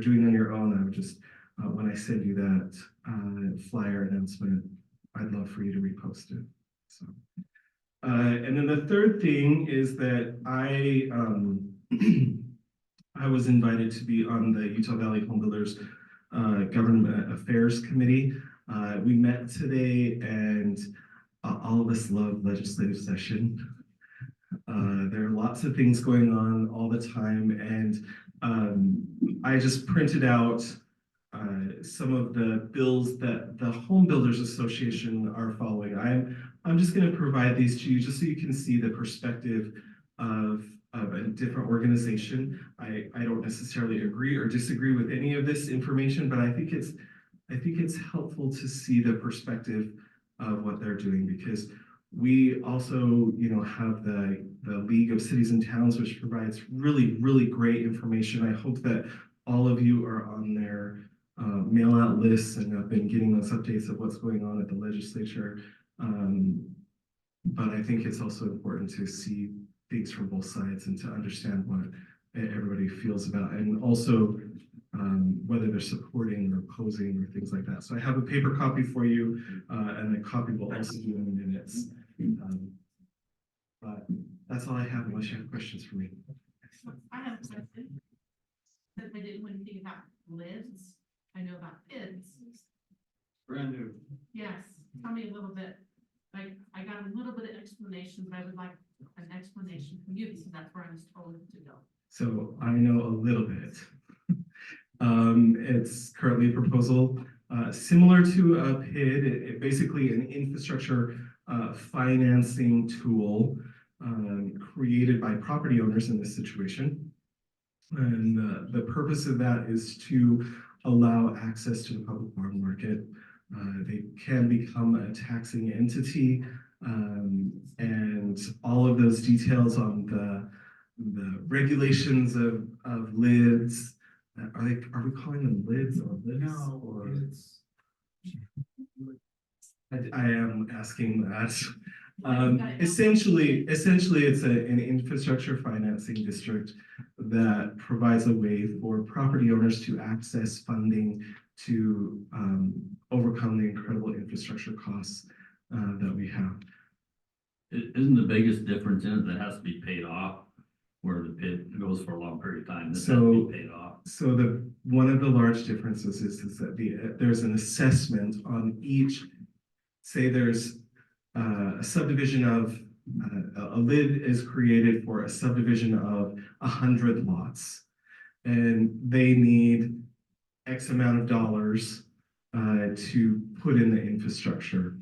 doing on your own, I would just when I send you that flyer announcement, I'd love for you to repost it. So And then the third thing is that I was invited to be on the Utah Valley Home Builders Government Affairs Committee. We met today and all of us love legislative session. There are lots of things going on all the time, and I just printed out some of the bills that the Home Builders Association are following. I'm just going to provide these to you just so you can see the perspective of a different organization. I don't necessarily agree or disagree with any of this information, but I think it's helpful to see the perspective of what they're doing, because we also, have the League of Cities and Towns, which provides really, really great information. I hope that all of you are on their mail out lists and have been getting those updates of what's going on at the legislature. But I think it's also important to see things from both sides and to understand what everybody feels about, and also whether they're supporting or opposing or things like that. So I have a paper copy for you, and a copy will also be in the minutes. But that's all I have, unless you have questions for me. I have a question. Since I didn't know anything about lids, I know about PIDs. Brand new. Yes, tell me a little bit. Like, I got a little bit of explanation, but I would like an explanation from you, because that's where I was told to go. So I know a little bit. It's currently a proposal similar to a PID, basically an infrastructure financing tool created by property owners in this situation. And the purpose of that is to allow access to the public bond market. They can become a taxing entity, and all of those details on the regulations of lids. Are we calling them lids or lids? No, or it's. I am asking that. Essentially, it's an infrastructure financing district that provides a way for property owners to access funding to overcome the incredible infrastructure costs that we have. Isn't the biggest difference in it that has to be paid off, where the PID goes for a long period of time? This has to be paid off. So one of the large differences is that there's an assessment on each. Say there's a subdivision of a lid is created for a subdivision of 100 lots, and they need X amount of dollars to put in the infrastructure.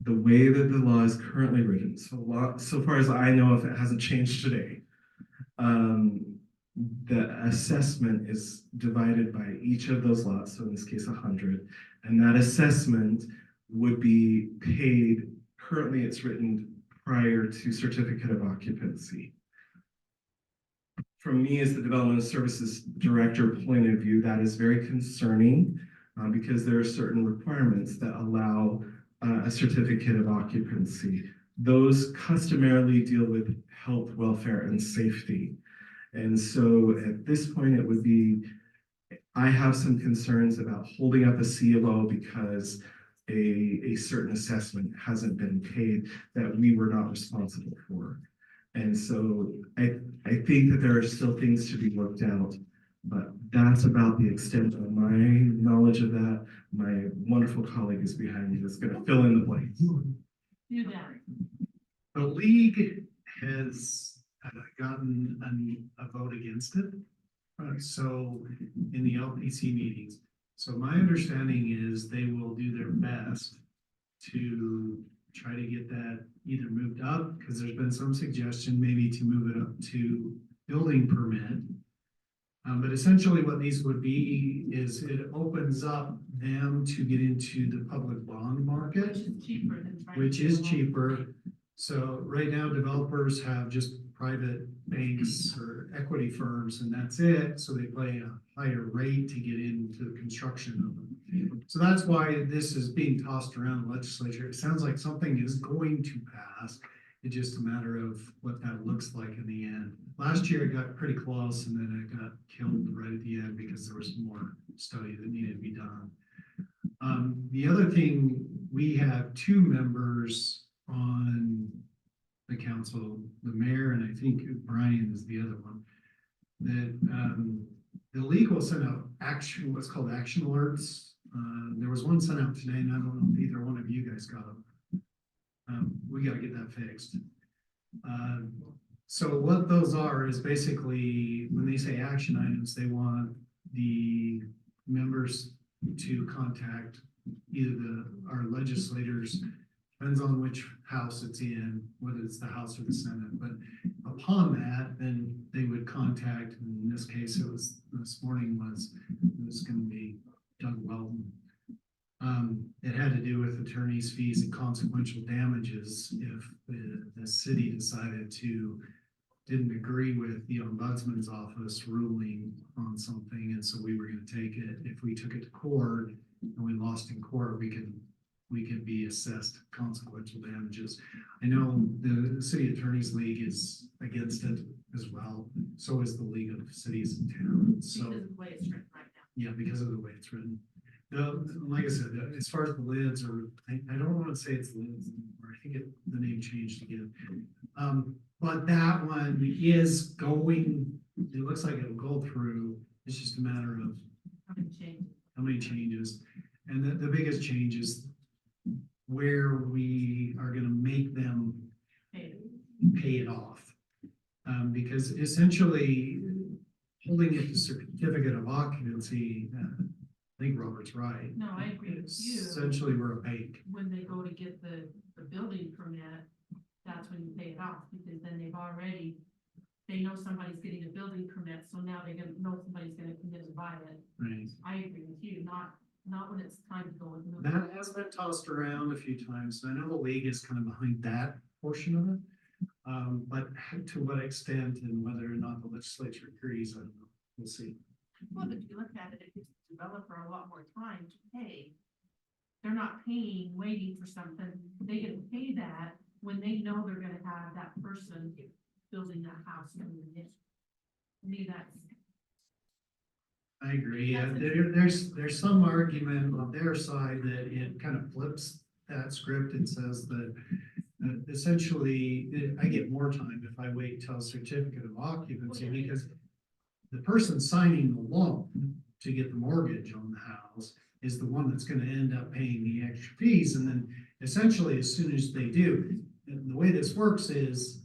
The way that the law is currently written, so far as I know, if it hasn't changed today, the assessment is divided by each of those lots, so in this case 100, and that assessment would be paid. Currently it's written prior to certificate of occupancy. From me as the Development Services Director point of view, that is very concerning because there are certain requirements that allow a certificate of occupancy. Those customarily deal with health, welfare, and safety. And so at this point, it would be, I have some concerns about holding up a C of O because a certain assessment hasn't been paid that we were not responsible for. And so I think that there are still things to be worked out, but that's about the extent of my knowledge of that. My wonderful colleague is behind me that's going to fill in the blanks. Do that. The league has gotten a vote against it. So in the LPC meetings, so my understanding is they will do their best to try to get that either moved up, because there's been some suggestion maybe to move it up to building permit. But essentially what these would be is it opens up them to get into the public bond market, Which is cheaper than trying. which to is do all- cheaper. So right now developers have just private banks or equity firms, and that's it. So they pay a higher rate to get into the construction of them. So that's why this is being tossed around the legislature. It sounds like something is going to pass. It's just a matter of what that looks like in the end. Last year it got pretty close, and then it got killed right at the end because there was more study that needed to be done. The other thing, we have two members on the council, the mayor, and I think Brian is the other one, that, the league will send out action, what's called action alerts. There was one sent out today, and I don't know if either one of you guys got them. We gotta get that fixed. So what those are is basically, when they say action items, they want the members to contact either our legislators, depends on which house it's in, whether it's the House or the Senate, but upon that, then they would contact, in this case, this morning it was gonna be Doug Weldon. It had to do with attorney's fees and consequential damages if the city decided didn't agree with the ombudsman's office ruling on something, and so we were gonna take it. If we took it to court and we lost in court, we could be assessed consequential damages. I know the City Attorneys League is against it as well. So is the League of Cities and Towns. So, Because of the way it's written right now. yeah, because of the way it's written. Like I said, as far as the lids, or I don't want to say it's lids anymore. I think the name changed again. But that one is going, it looks like it'll go through. It's just a matter of how many changes. And the biggest change is where we are gonna make them pay it off. Because essentially, holding it to certificate of occupancy, I think Robert's right. No, I agree with you. Essentially, we're a bank. When they go to get the building permit, that's when you pay it off, because then they know somebody's getting a building permit, so now they're gonna know somebody's gonna come in and buy it. Right. I agree with you, not when it's time to go with. That has been tossed around a few times. I know the league is kind of behind that portion of it. But to what extent and whether or not the legislature agrees, I don't know. We'll see. Well, but if you look at it, it gives the developer a lot more time to pay. They're not paying, waiting for something. They can pay that when they know they're gonna have that person building that house. To me, that's. I agree. There's some argument on their side that it kind of flips that script and says that essentially I get more time if I wait till certificate of occupancy, because the person signing the loan to get the mortgage on the house is the one that's gonna end up paying the extra fees. And then essentially, as soon as they do, and the way this works is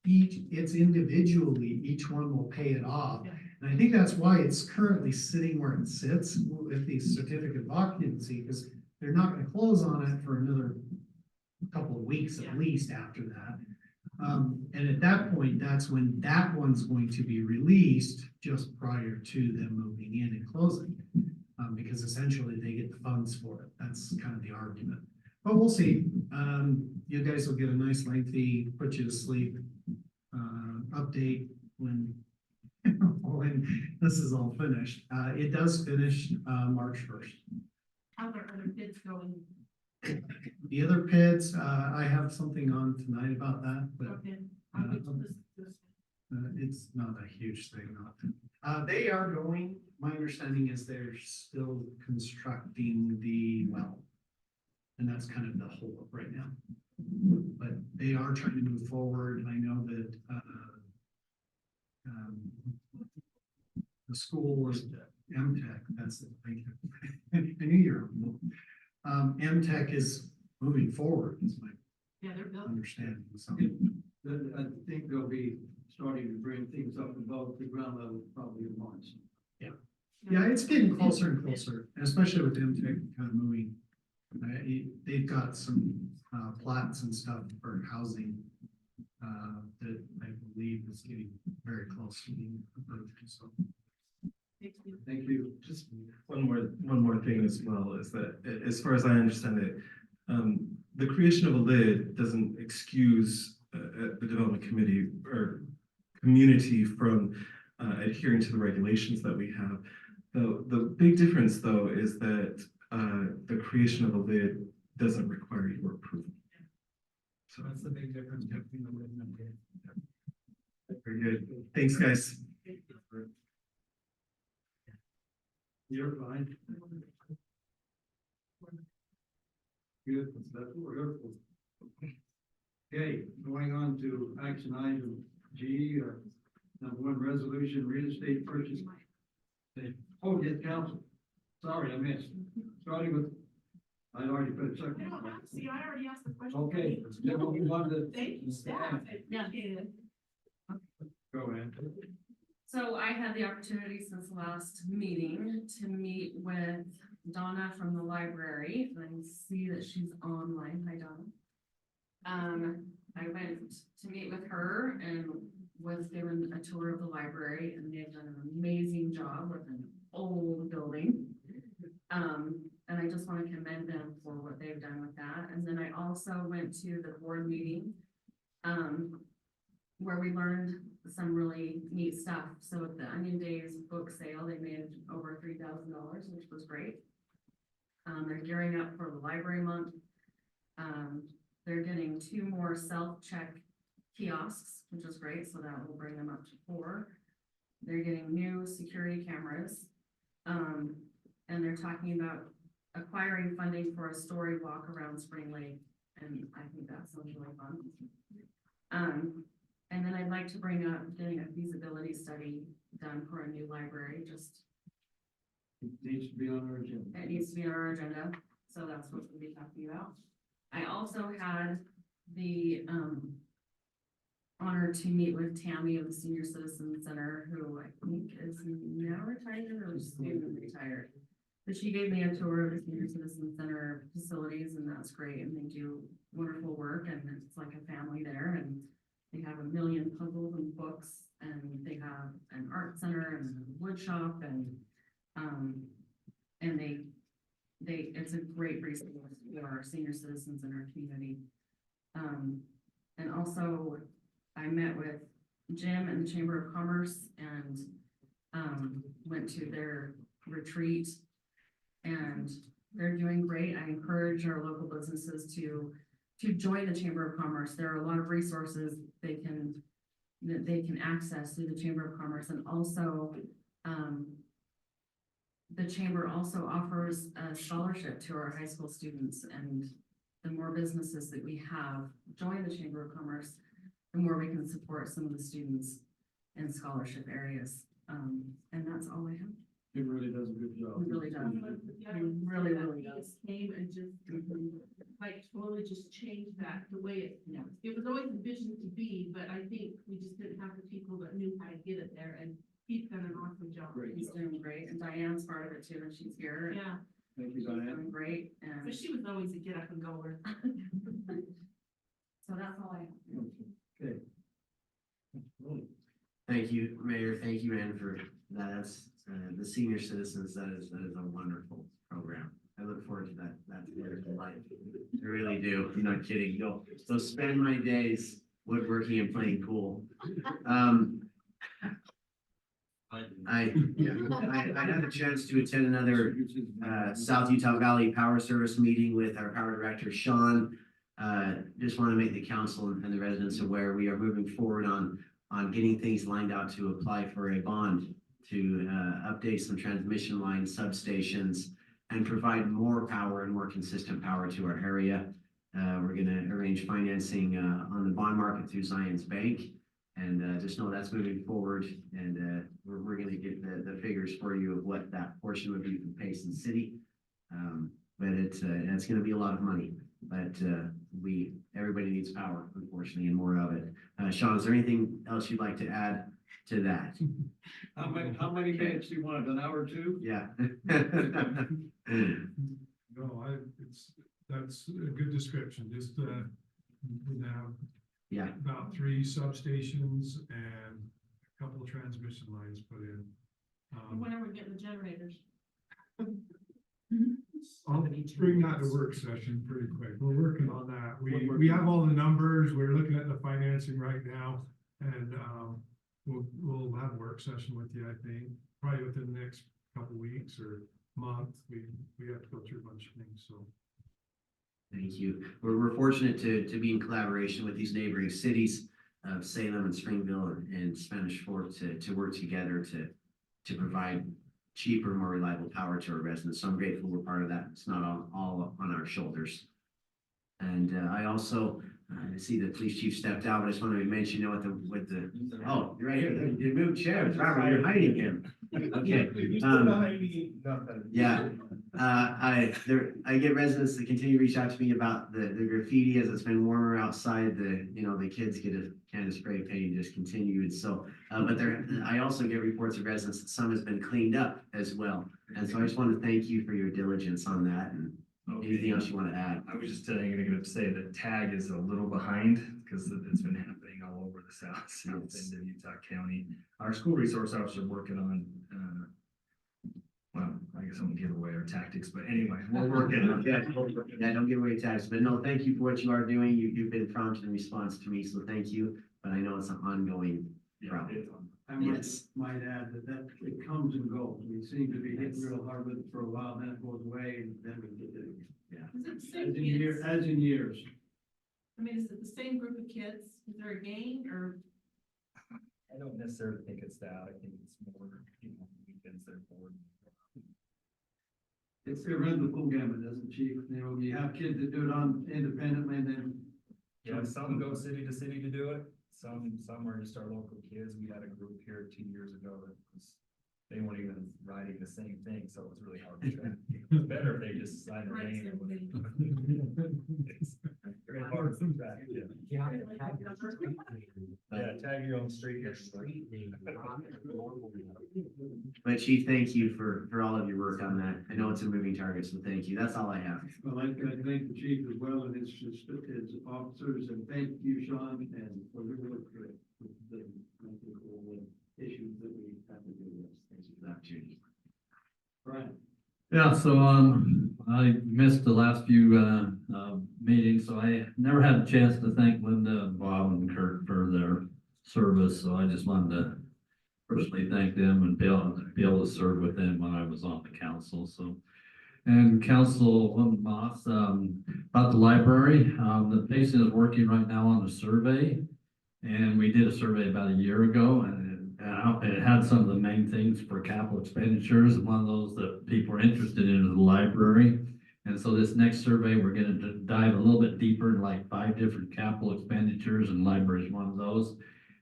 it's individually, each one will pay it off. And I think that's why it's currently sitting where it sits with the certificate of occupancy, because they're not gonna close on it for another couple of weeks at least after that. And at that point, that's when that one's going to be released just prior to them moving in and closing. Because essentially they get the funds for it. That's kind of the argument. But we'll see. You guys will get a nice lengthy, put you to sleep, update when this is all finished. It does finish, March 1st. How are other bids going? The other pits, I have something on tonight about that, but Okay. I'll get to this. it's not a huge thing. They are going, my understanding is they're still constructing the well. And that's kind of the holdup right now. But they are trying to move forward. I know that, the school is MTech, that's it, thank you. I knew you were. MTech is moving forward, is my They're building. understanding. So, I think they'll be starting to bring things up above the ground level probably in March. yeah, it's getting closer and closer, and especially with MTech kind of moving. They've got some plats and stuff for housing that I believe is getting very close to being approved. So, Thank you. Just one more thing as well is that, as far as I understand it, the creation of a lid doesn't excuse the development committee or community from adhering to the regulations that we have. The big difference, though, is that the creation of a lid doesn't require your approval. So that's the big difference between the lid and the lid. very good. Thanks, guys. You're fine. Good, that's what we're here for. Okay, going on to action item G, number one, resolution, real estate purchase. Oh, yes, council. Sorry, I missed. Starting with, I'd already put a second. No, see, I already asked the question. Okay, then we'll move on to. Thank you, staff. Yeah. Go ahead. So I had the opportunity since the last meeting to meet with Donna from the library, and I see that she's online. Hi, Donna. I went to meet with her and was given a tour of the library, and they've done an amazing job with an old building. And I just want to commend them for what they've done with that. And then I also went to the board meeting, where we learned some really neat stuff. So at the Onion Days book sale, they made over $3,000, which was great. They're gearing up for the library month. They're getting 2 more self-check kiosks, which is great. So that will bring them up to 4. They're getting new security cameras. And they're talking about acquiring funding for a story walk around Spring Lake. And I think that sounds really fun. And then I'd like to bring up getting a feasibility study done for a new library. Just It needs to be on our agenda. it needs to be on our agenda, so that's what we'll be talking about. I also had the honor to meet with Tammy of the Senior Citizen Center, who I think is now retired or student retired. But she gave me a tour of the Senior Citizen Center facilities, and that's great, and they do wonderful work, and it's like a family there, and they have a million puzzles and books, and they have an art center and a wood shop, and it's a great resource for our senior citizens in our community. And also I met with Jim and the Chamber of Commerce and went to their retreat, and they're doing great. I encourage our local businesses to join the Chamber of Commerce. There are a lot of resources that they can access through the Chamber of Commerce, and also the Chamber also offers a scholarship to our high school students, and the more businesses that we have join the Chamber of Commerce, the more we can support some of the students in scholarship areas. And that's all I have. It really does a good job. It really does. It really, really does. Came and just, like, totally just changed that, the way it was always envisioned to be, but I think we just didn't have the people that knew how to get it there, and he's done an awesome job. Great. He's doing great, and Diane's part of it too, and she's here. Yeah, Thank you, She's Diane. doing great, and but she was always a get up and goer. so that's all I have. Okay. Thank you, Mayor. Thank you, Ann, for that. That's the senior citizens. That is a wonderful program. I look forward to that later in life. I really do. I'm not kidding. Go spend my days woodworking and playing pool. I had a chance to attend another South Utah Valley Power Service meeting with our power director, Sean. Just want to make the council and the residents aware we are moving forward on getting things lined out to apply for a bond to update some transmission lines, substations, and provide more power and more consistent power to our area. We're going to arrange financing on the bond market through Zion's Bank. And just know that's moving forward, and we're going to get the figures for you of what that portion would be from Payson City. But it's going to be a lot of money, but everybody needs power, unfortunately, and more of it. Sean, is there anything else you'd like to add to that? How many minutes do you want? An hour or two? Yeah. No, that's a good description, just, we have Yeah. about 3 substations and a couple of transmission lines put in. When are we getting the generators? I'll bring that to work session pretty quick. We're working on that. We have all the numbers. We're looking at the financing right now. And we'll have a work session with you, I think, probably within the next couple weeks or month. We have to go through a bunch of things, so. Thank you. We're fortunate to be in collaboration with these neighboring cities of Salem and Springville and Spanish Fork to work together to provide cheaper, more reliable power to our residents. So I'm grateful we're part of that. It's not all on our shoulders. And I also I see the police chief stepped out, but I just wanted to mention, you know, oh, you're right here. You moved chairs. Robert, you're hiding him. Okay. Yeah. I get residents that continue to reach out to me about the graffiti as it's been warmer outside. The kids get a can of spray paint and just continue. And so, but I also get reports of residents that some has been cleaned up as well. And so I just want to thank you for your diligence on that and anything else you want to add. I was just going to say that TAG is a little behind because it's been happening all over the south end of Utah County. Our school resource officers are working on, well, I guess I'm gonna give away our tactics, but anyway, we're working on it. Yeah, don't give away tax, but no, thank you for what you are doing. You've been prompt in response to me, so thank you. But I know it's an ongoing problem. I might add that it comes and goes. We seem to be hitting real hard with it for a while, then it goes away, and then we get it. Is it the same kids? As in years. I mean, is it the same group of kids? Is there a gang or? I don't necessarily think it's that. I think it's more, weekends they're bored. It runs the full gamut, doesn't it, Chief? You have kids that do it on independently, and then. Yeah, some go city to city to do it. Some are just our local kids. We had a group here 2 years ago that they weren't even riding the same thing, so it was really hard to track. It's better if they just sign their name. It's very hard to track. Yeah, tag your own street here. But Chief, thank you for all of your work on that. I know it's a moving target, so thank you. That's all I have. Well, I thank the chief as well, and his officers, and thank you, Sean, and for your work for the issues that we have to do with. Thanks for the opportunity. Brian. Yeah, so, I missed the last few, meetings, so I never had a chance to thank Linda, Bob, and Kurt for their service, so I just wanted to personally thank them and be able to serve with them when I was on the council, so. And Councilwoman Moss, about the library, the Payson is working right now on a survey. And we did a survey about a year ago, and it had some of the main things for capital expenditures, and one of those that people are interested in is the library. And so this next survey, we're gonna dive a little bit deeper in like 5 different capital expenditures, and library is one of those.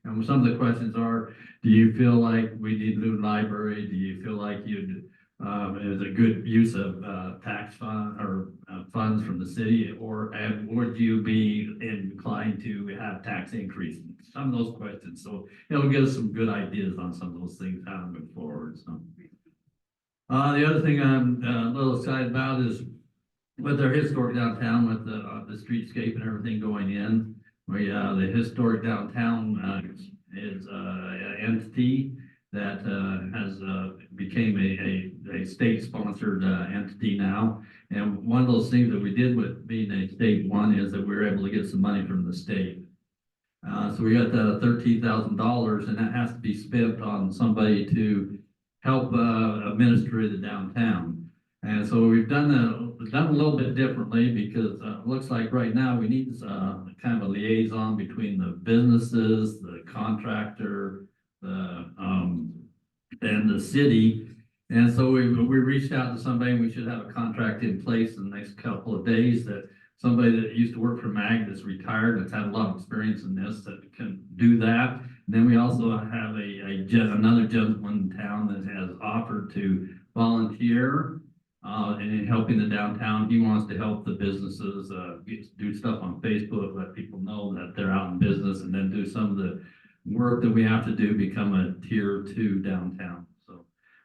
And some of the questions are, do you feel like we need a new library? Do you feel like is a good use of tax fund or funds from the city, and would you be inclined to have tax increase? Some of those questions, so it'll give us some good ideas on some of those things how to move forward. So the other thing I'm a little excited about is with our historic downtown, with the streetscape and everything going in. The historic downtown is an entity that has became a state-sponsored entity now. And one of those things that we did with being a state one is that we were able to get some money from the state. So we got $13,000, and that has to be spent on somebody to help administer the downtown. And so we've done a little bit differently because it looks like right now we need kind of a liaison between the businesses, the contractor, and the city. And so we reached out to somebody, and we should have a contract in place in the next couple of days that somebody that used to work for MAG that's retired, that's had a lot of experience in this, that can do that. And then we also have another gentleman in town that has offered to volunteer in helping the downtown. He wants to help the businesses do stuff on Facebook, let people know that they're out in business, and then do some of the work that we have to do, become a tier 2 downtown.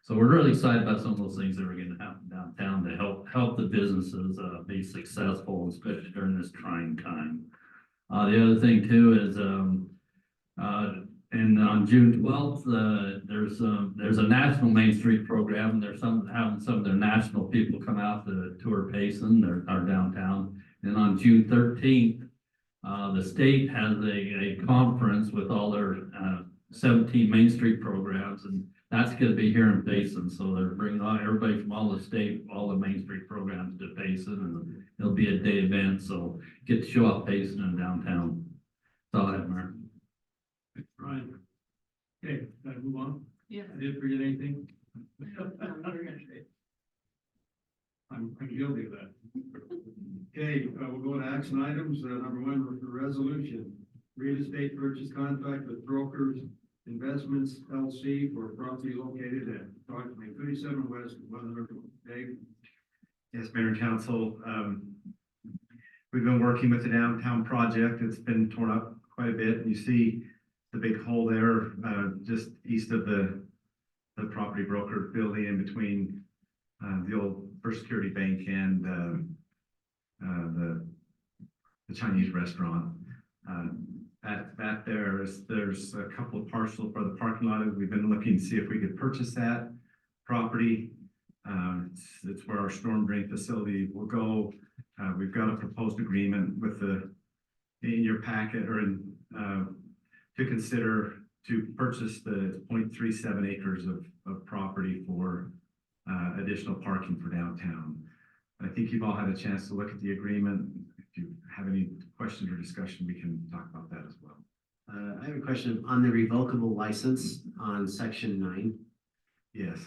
So we're really excited about some of those things that are going to happen downtown to help the businesses be successful, especially during this trying time. The other thing too is and on June 12th, there's a national Main Street program, and there's having some of their national people come out to tour Payson, our downtown. And on June 13th, the state has a conference with all their 17 Main Street programs, and that's going to be here in Payson. So they're bringing everybody from all the state, all the Main Street programs to Payson, and it'll be a day event. So get to show off Payson and downtown. That's all I have, Mayor. Thanks, Brian. Okay, can I move on? Yeah. I didn't forget anything. No, you're good. I I'm guilty of that. Okay, we'll go to action items. Number one, the resolution. Real estate purchase contract with Brokers Investments LC for property located at approximately 37 West 100. Dave? Yes, Mayor and Council, we've been working with the downtown project. It's been torn up quite a bit. And you see the big hole there, just east of the property broker building in between, the old First Security Bank and, the Chinese restaurant. There's a couple of parcels for the parking lot. We've been looking to see if we could purchase that property. It's where our storm drain facility will go. We've got a proposed agreement with in your packet or to consider to purchase the 0.37 acres of property for additional parking for downtown. I think you've all had a chance to look at the agreement. If you have any questions or discussion, we can talk about that as well. I have a question on the revocable license on section 9. Yes.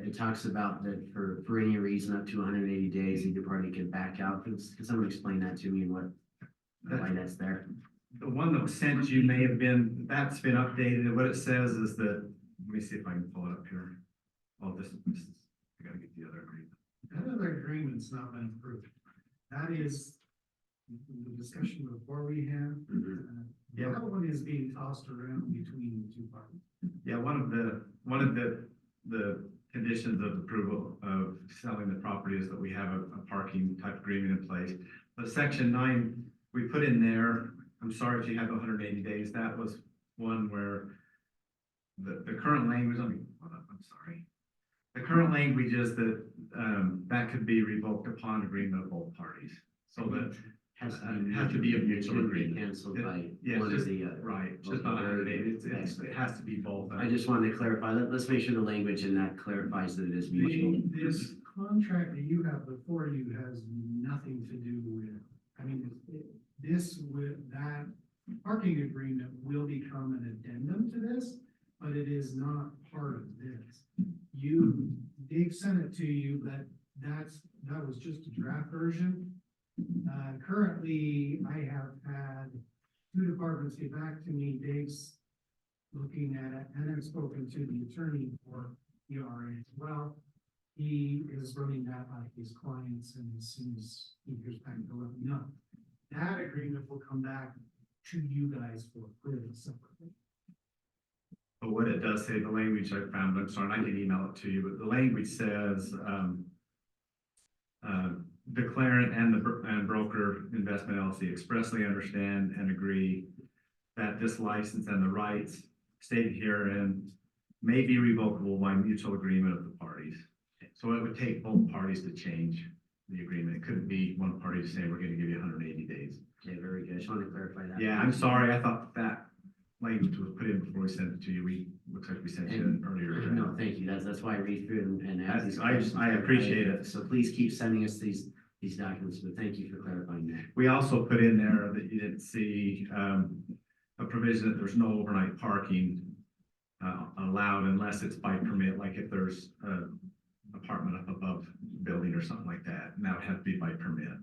It talks about that for any reason up to 180 days, either party can back out. Can someone explain that to me and why that's there? The one that was sent you may have been, that's been updated. What it says is that, let me see if I can pull it up here. Oh, this is, I gotta get the other agreement. That other agreement's not been approved. That is the discussion before we had. Yeah. That one is being tossed around between the two parties. Yeah, one of the conditions of approval of selling the property is that we have a parking type agreement in place. But section 9, we put in there, I'm sorry if you had the 180 days, that was one where the current language, I'm sorry. The current language is that, that could be revoked upon agreement of both parties. So that has to be a mutual agreement. Canceled by Yeah, one or just, the other. right, it's just not 180, it has to be both. I just wanted to clarify. Let's make sure the language in that clarifies that it is mutual. This contract that you have before you has nothing to do with, I mean, that parking agreement will become an addendum to this, but it is not part of this. Dave sent it to you, but that was just a draft version. Currently, I have had 2 departments get back to me. Dave's looking at it, and I've spoken to the attorney for the RA as well. He is running that by his clients, and as soon as he hears back, he'll let me know. That agreement will come back to you guys for approval separately. But what it does say, the language I found, I'm sorry, I can email it to you, but the language says, declarant and broker investment LLC expressly understand and agree that this license and the rights stated herein may be revocable by mutual agreement of the parties. So it would take both parties to change the agreement. It couldn't be one party saying we're gonna give you 180 days. Okay, very good. I just wanted to clarify that. Yeah, I'm sorry, I thought that language was put in before we sent it to you. Looks like we sent you an earlier. No, thank you. That's why I read through and ask these questions. I appreciate it. So please keep sending us these documents, but thank you for clarifying that. We also put in there that you didn't see, a provision that there's no overnight parking allowed unless it's by permit, like if there's an apartment up above building or something like that, and that would have to be by permit.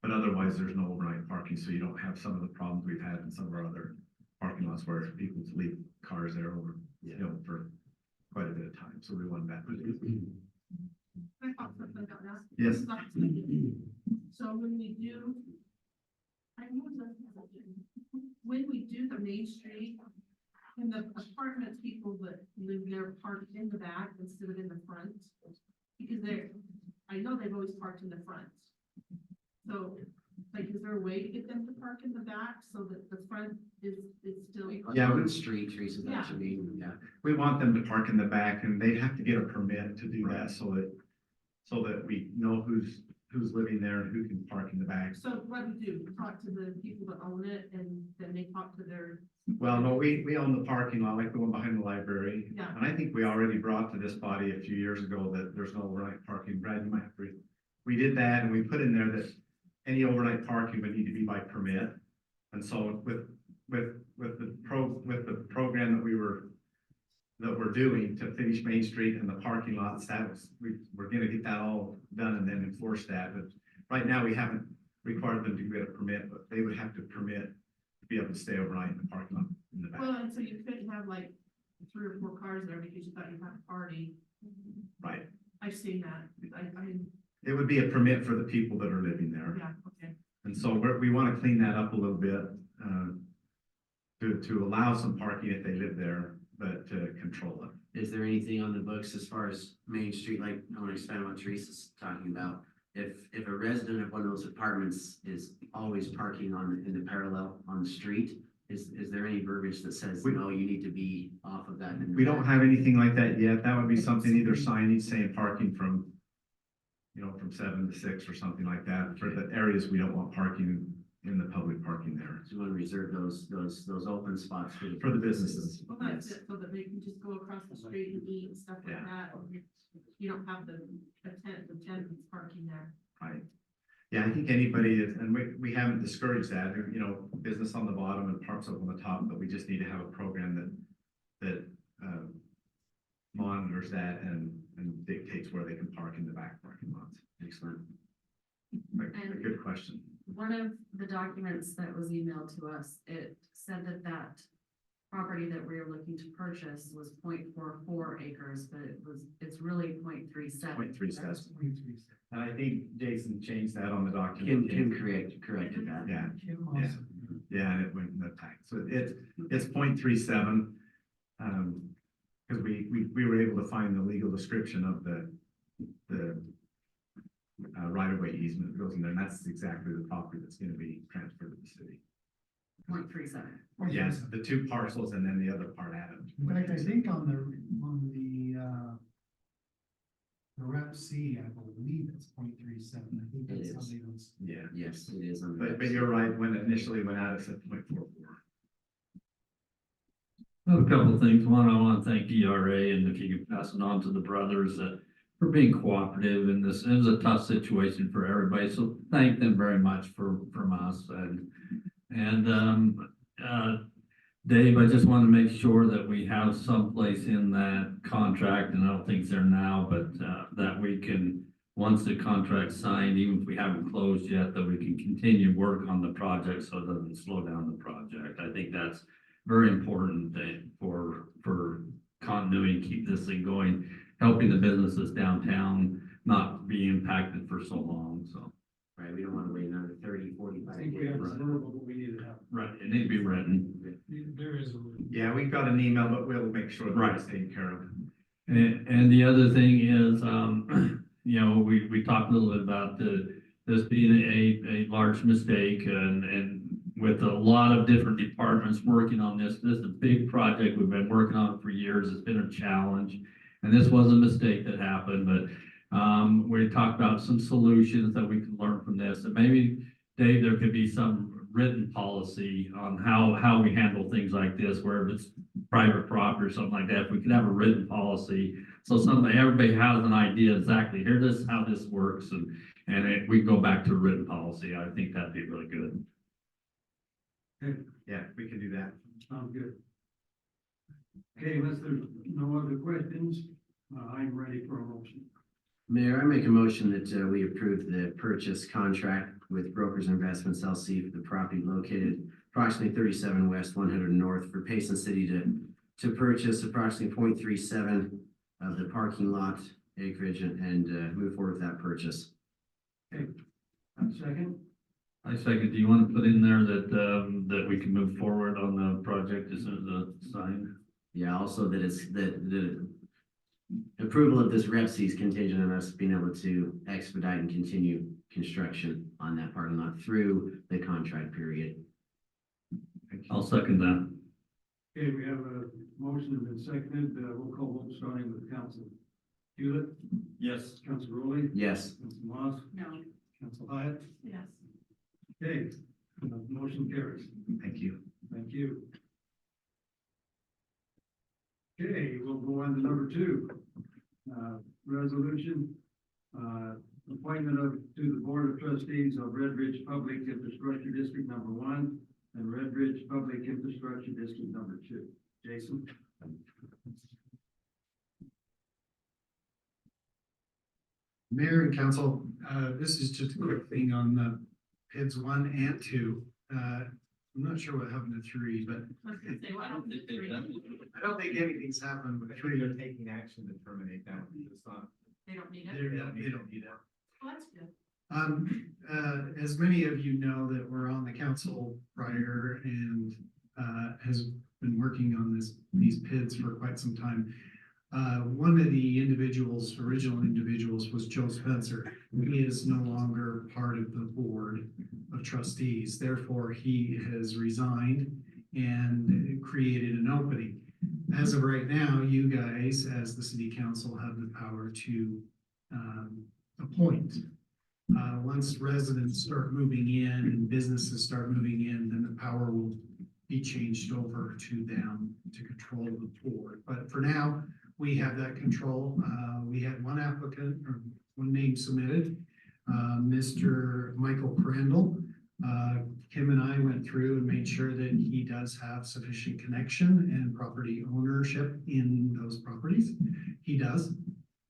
But otherwise, there's no overnight parking, so you don't have some of the problems we've had in some of our other parking lots where people leave cars there over, for quite a bit of time, so we wanted that. I thought something about that. Yes. So when we do, when we do the Main Street, and the apartment people that live there park in the back instead of in the front, because I know they've always parked in the front. So, like, is there a way to get them to park in the back so that the front is still? Yeah, On the street, Teresa, Yeah. that should be, yeah. We want them to park in the back, and they have to get a permit to do that, so that we know who's living there and who can park in the back. So what do we do? Talk to the people that own it, and then they talk to their. Well, no, we own the parking lot, like the one behind the library. Yeah. And I think we already brought to this body a few years ago that there's no overnight parking. Brad, you might have to. We did that, and we put in there that any overnight parking would need to be by permit. And so with the program that we were that we're doing to finish Main Street and the parking lots, we're gonna get that all done and then enforce that, but right now we haven't required them to get a permit, but they would have to permit to be able to stay overnight in the parking lot in the back. Well, and so you couldn't have like 3 or 4 cars there because you thought you had a party. Right. I've seen that. I mean, It would be a permit for the people that are living there. yeah, okay. And so we want to clean that up a little bit, to allow some parking if they live there, but to control it. Is there anything on the books as far as Main Street, like, I want to expand on what Teresa's talking about? If a resident of one of those apartments is always parking in the parallel on the street, is there any verbiage that says, no, you need to be off of that? in the We don't back? have anything like that yet. That would be something, either signage saying parking from, from 7 to 6 or something like that, for the areas we don't want parking in the public parking there. So you want to reserve those open spots For the businesses. Well, that's it, so that they can just go across the street and eat and stuff like Yeah. that. You don't have the tenants parking there. Right. Yeah, I think anybody, and we haven't discouraged that, business on the bottom and parks up on the top, but we just need to have a program that monitors that and dictates where they can park in the back parking lots. Excellent. A good question. One of the documents that was emailed to us, it said that property that we are looking to purchase was 0.44 acres, but it's really 0.37. 0.37. And I think Jason changed that on the document. Kim corrected that. Yeah, yeah, and it went in the tax. So it's 0.37. Because we were able to find the legal description of the right-of-way easement that goes in there, and that's exactly the property that's going to be transferred to the city. 0.37. Yes, the 2 parcels and then the other part added. In fact, I think on the Rep C, I believe it's 0.37. I think It that's how is. they don't. Yeah, Yes, it is. On but you're right, when it initially went out, it said 0.44. A couple of things. One, I want to thank ERA, and if you could pass it on to the brothers, for being cooperative in this. It was a tough situation for everybody, so thank them very much from us. Dave, I just want to make sure that we have someplace in that contract, and I don't think it's there now, but that we can, once the contract's signed, even if we haven't closed yet, that we can continue work on the project so it doesn't slow down the project. I think that's very important for continuity, keep this thing going, helping the businesses downtown not be impacted for so long, so. Right, we don't want to wait another 30, 45 I think we have a days. verbal, but we need to have. Right, it needs to be written. There is a. Yeah, we've got an email, but we'll make sure that it's taken care of. And the other thing is, we talked a little bit about this being a large mistake and with a lot of different departments working on this is a big project. We've been working on it for years. It's been a challenge. And this was a mistake that happened, but we talked about some solutions that we can learn from this. And maybe, Dave, there could be some written policy on how we handle things like this, where if it's private property or something like that, if we could have a written policy. So everybody has an idea exactly, this is how this works, and we go back to a written policy. I think that'd be really good. Yeah, we can do that. Sounds good. Okay, unless there's no other questions, I'm ready for a motion. Mayor, I make a motion that we approve the purchase contract with Brokers Investments LC for the property located approximately 37 West, 100 North for Payson City to purchase approximately 0.37 of the parking lot acreage and move forward with that purchase. Okay, second, I second. Do you want to put in there that we can move forward on the project as soon as it's signed? Yeah, also that it's the approval of this Rep C is contingent on us being able to expedite and continue construction on that parking lot through the contract period. I'll second that. okay, we have a motion that's been seconded, roll call vote starting with Council Hewlett, Yes. Council Rowley, Yes. Council Moss, No. Council Hyatt. Yes. Okay, motion carries. Thank you. Thank you. Okay, we'll go on to number 2. Resolution, appointment to the Board of Trustees of Red Ridge Public Infrastructure District Number 1 and Red Ridge Public Infrastructure District Number 2. Jason? Mayor and council, this is just a quick thing on the PIDs 1 and 2. I'm not sure what happened to 3, but I was gonna say, well, I don't think three. I don't think anything's happened with 3. They're taking action to terminate that. It's not. They don't need They it. don't need that. Well, that's good. As many of you know that were on the council prior and, has been working on these PIDs for quite some time. One of the original individuals was Joe Spencer. He is no longer part of the board of trustees. Therefore, he has resigned and created an opening. As of right now, you guys, as the city council, have the power to appoint. Once residents start moving in and businesses start moving in, then the power will be changed over to them to control the board. But for now, we have that control. We had one applicant or one name submitted, Mr. Michael Crandall. Kim and I went through and made sure that he does have sufficient connection and property ownership in those properties. He does.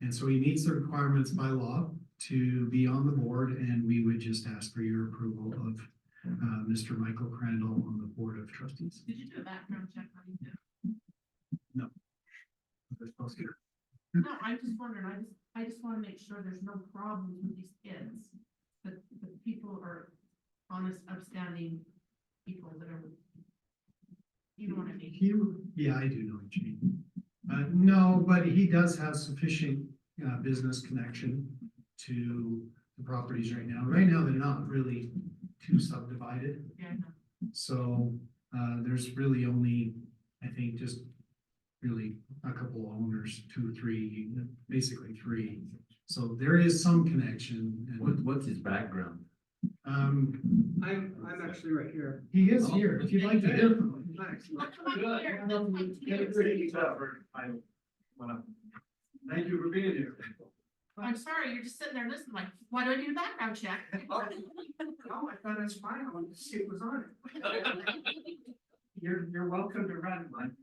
And so he meets the requirements by law to be on the board, and we would just ask for your approval of Mr. Michael Crandall on the board of trustees. Did you do a background check on him too? No. They're supposed to. No, I'm just wondering, I just wanna make sure there's no problems with these kids. That the people are honest, upstanding people that are. You know what I mean? Yeah, I do know what you mean. No, but he does have sufficient business connection to the properties right now. Right now, they're not really too subdivided. Yeah, I know. So there's really only, I think, just really a couple owners, 2 or 3, basically 3. So there is some connection. And, What's his background? I'm actually right here. he is here. If you'd like to hear from him. Thanks. Well, come on here. Thank you for being here. I'm sorry, you're just sitting there listening like, why do I need a background check? Oh, I thought that's fine. I wanted to see it was on it. You're welcome to run one.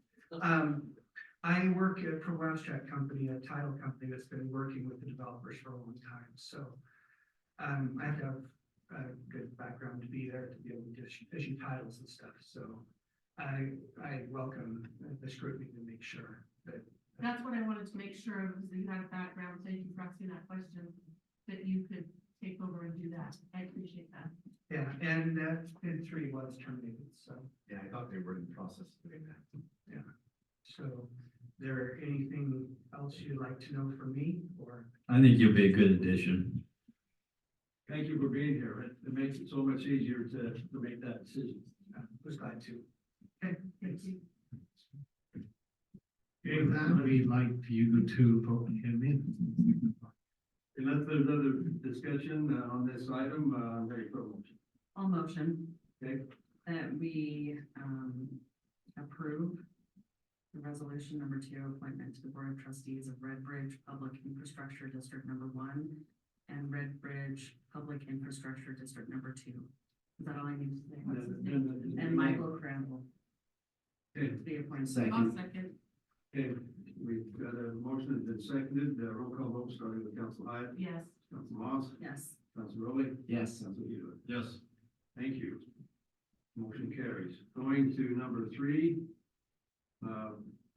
I work for Wabstrack Company, a title company that's been working with the developers for a long time, so. I have to have a good background to be there, to be able to issue titles and stuff, so. I welcome the scrutiny to make sure that. That's what I wanted to make sure of, is that you had a background, thank you for asking that question, that you could take over and do that, I appreciate that. Yeah, and PID 3 was terminated, so. Yeah, I thought they were in the process of doing that. Yeah, so, there anything else you'd like to know from me, or? I think you'll be a good addition. Thank you for being here. It makes it so much easier to make that decision. I was glad to. Okay, thank you. With that, we'd like you to vote him in. Unless there's other discussion on this item, I'm ready for a motion. I'll motion Okay, that we, approve the resolution number 2, appointment to the Board of Trustees of Red Bridge Public Infrastructure District number 1 and Red Bridge Public Infrastructure District number 2. Is that all I need to say? What's his name? And Michael Crandall Okay, to be appointed. I'll second. okay, we've got a motion that's been seconded, roll call vote starting with Council Hyatt, Yes. Council Moss, Yes. Council Rowley, Yes. Council Hewitt. Yes. Thank you. Motion carries. Going to number 3,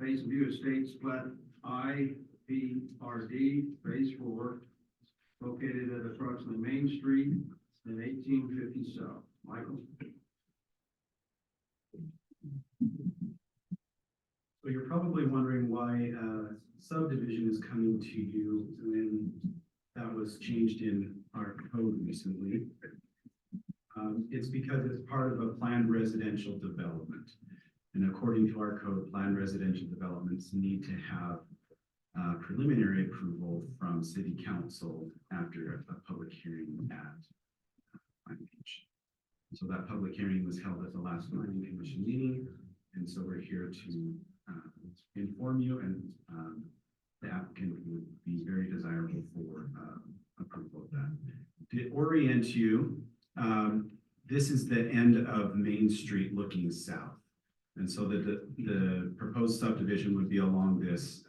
Payson View Estates Plat IPRD, Phase 4, located at approximately Main Street and 1850 South. Michael? So you're probably wondering why subdivision is coming to you when that was changed in our code recently. It's because it's part of a planned residential development. And according to our code, planned residential developments need to have preliminary approval from city council after a public hearing at planning commission. So that public hearing was held at the last planning commission meeting. And so we're here to inform you, and the applicant would be very desirable for approval of that. To orient you, this is the end of Main Street looking south. And so the proposed subdivision would be along this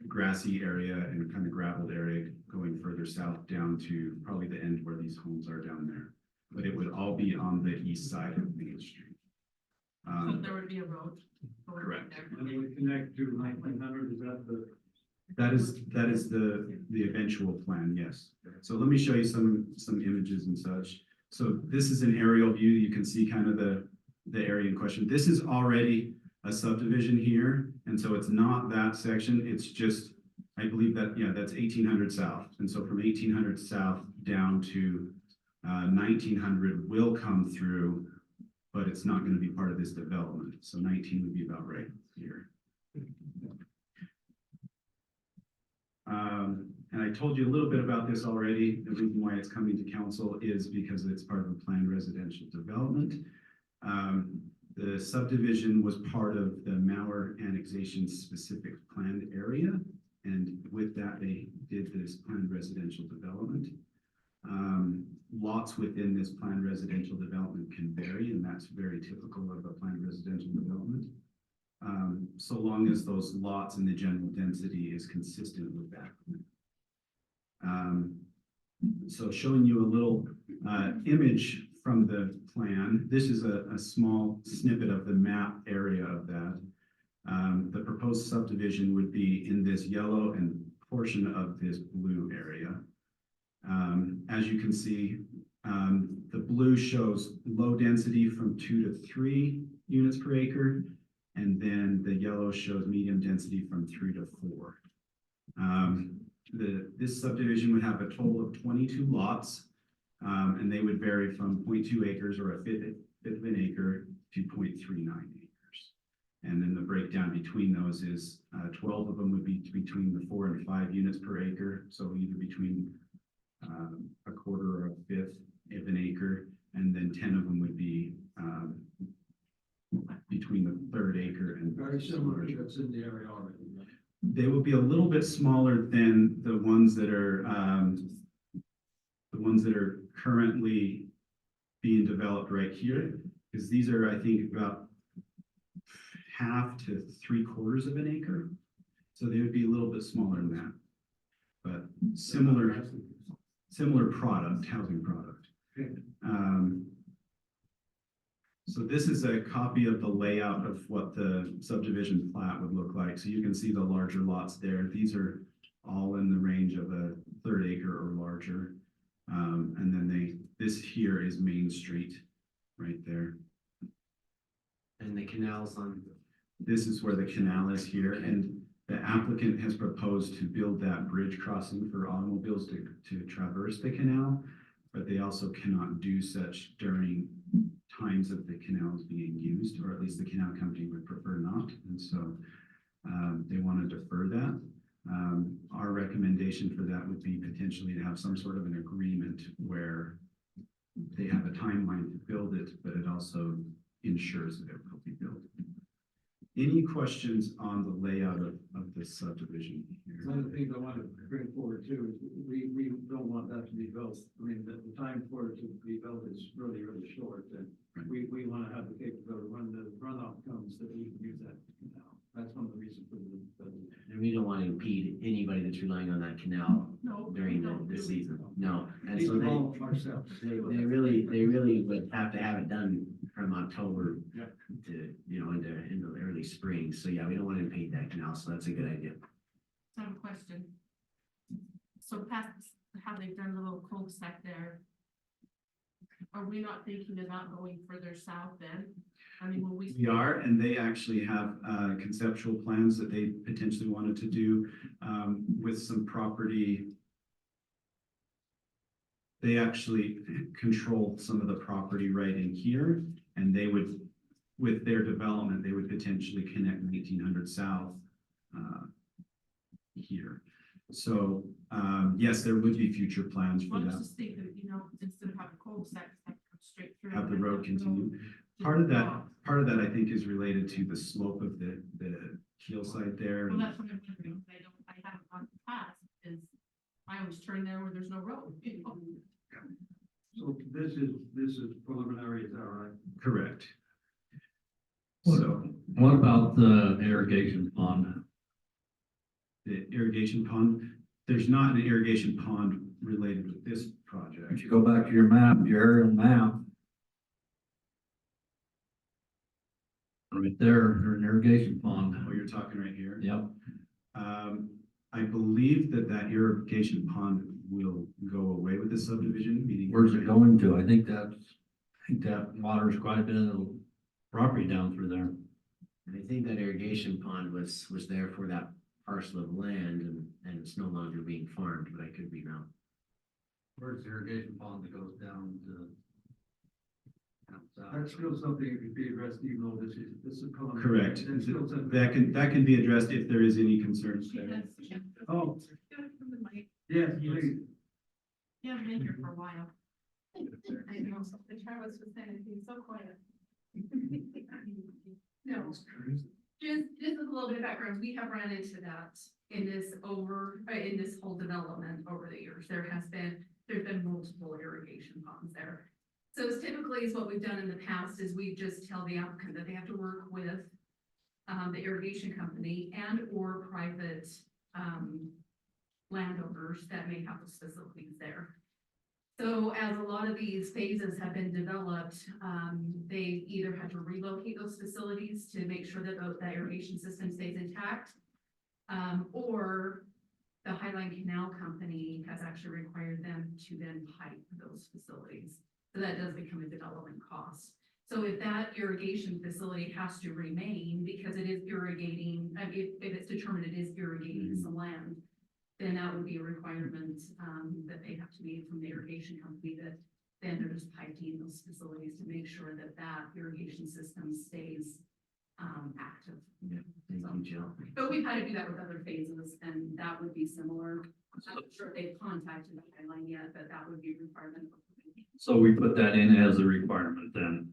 grassy area and kind of gravelled area going further south down to probably the end where these homes are down there. But it would all be on the east side of Main Street. So there would be a road. going Correct. there. And it would connect to 1900, is that the? That is the eventual plan, yes. So let me show you some images and such. So this is an aerial view. You can see kind of the area in question. This is already a subdivision here, and so it's not that section. It's just, I believe that, yeah, that's 1800 south. And so from 1800 south down to 1900 will come through, but it's not going to be part of this development. So 19 would be about right here. And I told you a little bit about this already. The reason why it's coming to council is because it's part of a planned residential development. The subdivision was part of the Mauer annexation specific planned area. And with that, they did this planned residential development. Lots within this planned residential development can vary, and that's very typical of a planned residential development. So long as those lots and the general density is consistent with that. So showing you a little image from the plan. This is a small snippet of the map area of that. The proposed subdivision would be in this yellow and portion of this blue area. As you can see, the blue shows low density from 2 to 3 units per acre. And then the yellow shows medium density from 3 to 4. This subdivision would have a total of 22 lots, and they would vary from 0.2 acres or a fifth of an acre to 0.39 acres. And then the breakdown between those is 12 of them would be between the 4 and 5 units per acre. So either between a quarter or a fifth of an acre, and then 10 of them would be between the third acre and. Very similar to what's in the area already. They will be a little bit smaller than the ones that are currently being developed right here, because these are, I think, about 1/2 to 3/4 of an acre. So they would be a little bit smaller than that, but similar product, housing product. So this is a copy of the layout of what the subdivision plat would look like. So you can see the larger lots there. These are all in the range of a 1/3 acre or larger. And then this here is Main Street right there. And the canals on. This is where the canal is here, and the applicant has proposed to build that bridge crossing for automobiles to traverse the canal, but they also cannot do such during times that the canal is being used, or at least the canal company would prefer not. And so they want to defer that. Our recommendation for that would be potentially to have some sort of an agreement where they have a timeline to build it, but it also ensures that it will be built. Any questions on the layout of this subdivision here? One of the things I want to bring forward too is we don't want that to be built. I mean, the time for it to be built is really, really short. And we want to have the capability when the runoff comes that we can use that now. That's one of the reasons for the. And we don't want to impede anybody that's relying on that canal No, during no, the no. season. No. And These so are all ourselves. they really would have to have it done from October Yeah. to, into the early spring. So yeah, we don't want to impede that canal. So that's a good idea. I have a question. So past how they've done the little cul-de-sac there. Are we not thinking about going further south then? I mean, when We are, and they actually have conceptual plans that they potentially wanted to do with some property. They actually control some of the property right in here, and they would, with their development, they would potentially connect 1900 South here. So yes, there would be future plans for I was that. just thinking, instead of having cul-de-sacs, have to come straight through. Have the and road that continue. road Part of that, off. I think is related to the slope of the hillside there. Well, that's what I'm wondering, I haven't gone past, is I always turn there where there's no road. So this is preliminary, is that right? Correct. What- So What about the irrigation pond? the irrigation pond. There's not an irrigation pond related with this project. If you go back to your map, your aerial map. Right there, there's an irrigation pond. Oh, you're talking right here? Yep. I believe that irrigation pond will go away with the subdivision, meaning. Where's it going to? I think that waters quite a bit of property down through there. And I think that irrigation pond was there for that parcel of land and it's no longer being farmed, but I could be wrong. Where's the irrigation pond that goes down to? That's still something that could be addressed even though this is. Correct. That's still something. That can be addressed if there is any concerns there. Oh, Mike, yes, please. yeah, I've been here for a while. I know, the Travis was saying, he's so quiet. No, just as a little bit of background, we have run into that in this whole development over the years. There's been multiple irrigation ponds there. So typically is what we've done in the past is we just tell the applicant that they have to work with the irrigation company and or private landowners that may have those facilities there. So as a lot of these phases have been developed, they either had to relocate those facilities to make sure that that irrigation system stays intact, or the Highline Canal Company has actually required them to then pipe those facilities. So that does become a development cost. So if that irrigation facility has to remain because it is irrigating, I mean, if it's determined it is irrigating some land, then that would be a requirement that they have to meet from the irrigation company, that then they're just piping those facilities to make sure that that irrigation system stays active. Yeah, thank you, Jill. But we've had to do that with other phases, and that would be similar. I'm not sure they've contacted the Highline yet, but that would be a requirement. So we put that in as a requirement then.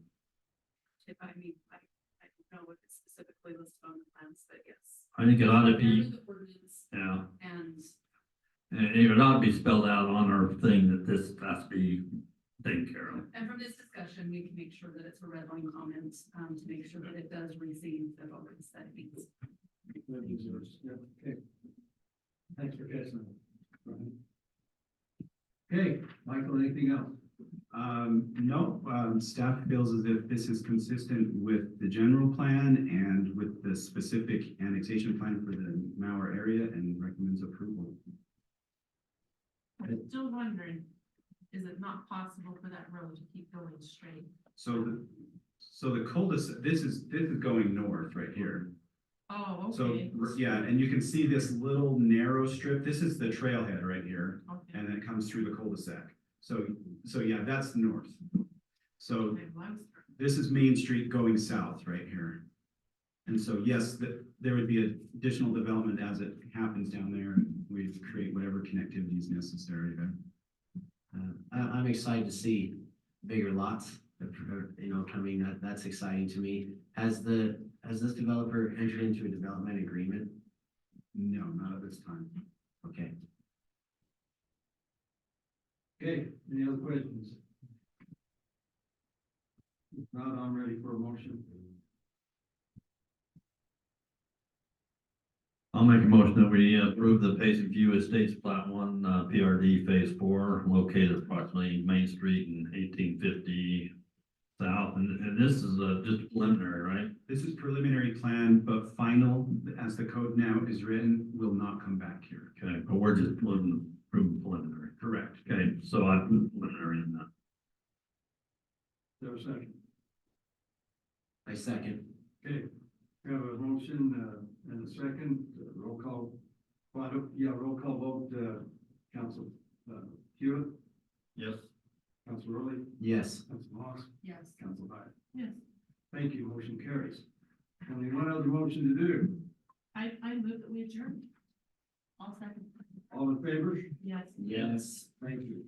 If I mean, I don't know if it's specifically listed on the plans, but yes. I think it ought to be, Under the ordinance yeah, and and it ought to be spelled out on our thing that this has to be taken care of. And from this discussion, we can make sure that it's a red line comment, to make sure that it does receive the focus that it needs. Yeah, okay. Thanks for catching that. Okay, Michael, anything else? No, staff feels as if this is consistent with the general plan and with the specific annexation plan for the Mauer area and recommends approval. I'm still wondering, is it not possible for that road to keep going straight? So the cul-de-sac, this is going north right here. Oh, So, okay. yeah, and you can see this little narrow strip. This is the trailhead right here, Okay. and then it comes through the cul-de-sac. So yeah, that's north. So Okay, well, I was- this is Main Street going south right here. And so, yes, there would be additional development as it happens down there. We'd create whatever connectivity is necessary there. I'm excited to see bigger lots, coming, that's exciting to me. Has this developer entered into a development agreement? No, not at this time. Okay. Okay, any other questions? If not, I'm ready for a motion. I'll make a motion that we approve the Payson View Estates Plat 1, PRD Phase 4, located approximately Main Street and 1850 South. And this is just preliminary, right? This is preliminary plan, but final, as the code now is written, will not come back here. Okay, but we're just approving preliminary. Correct. Okay, so I put preliminary in that. Is there a second? I second. Okay, we have a motion and a second. Roll call. Roll call vote. Council Hewitt, Yes. Council Rowley, Yes. Council Moss, Yes. Council Hyatt. Yes, Thank you. Motion carries. Only one other motion to do. I move that we adjourn. All second. All in favor? Yes. Yes. Thank you.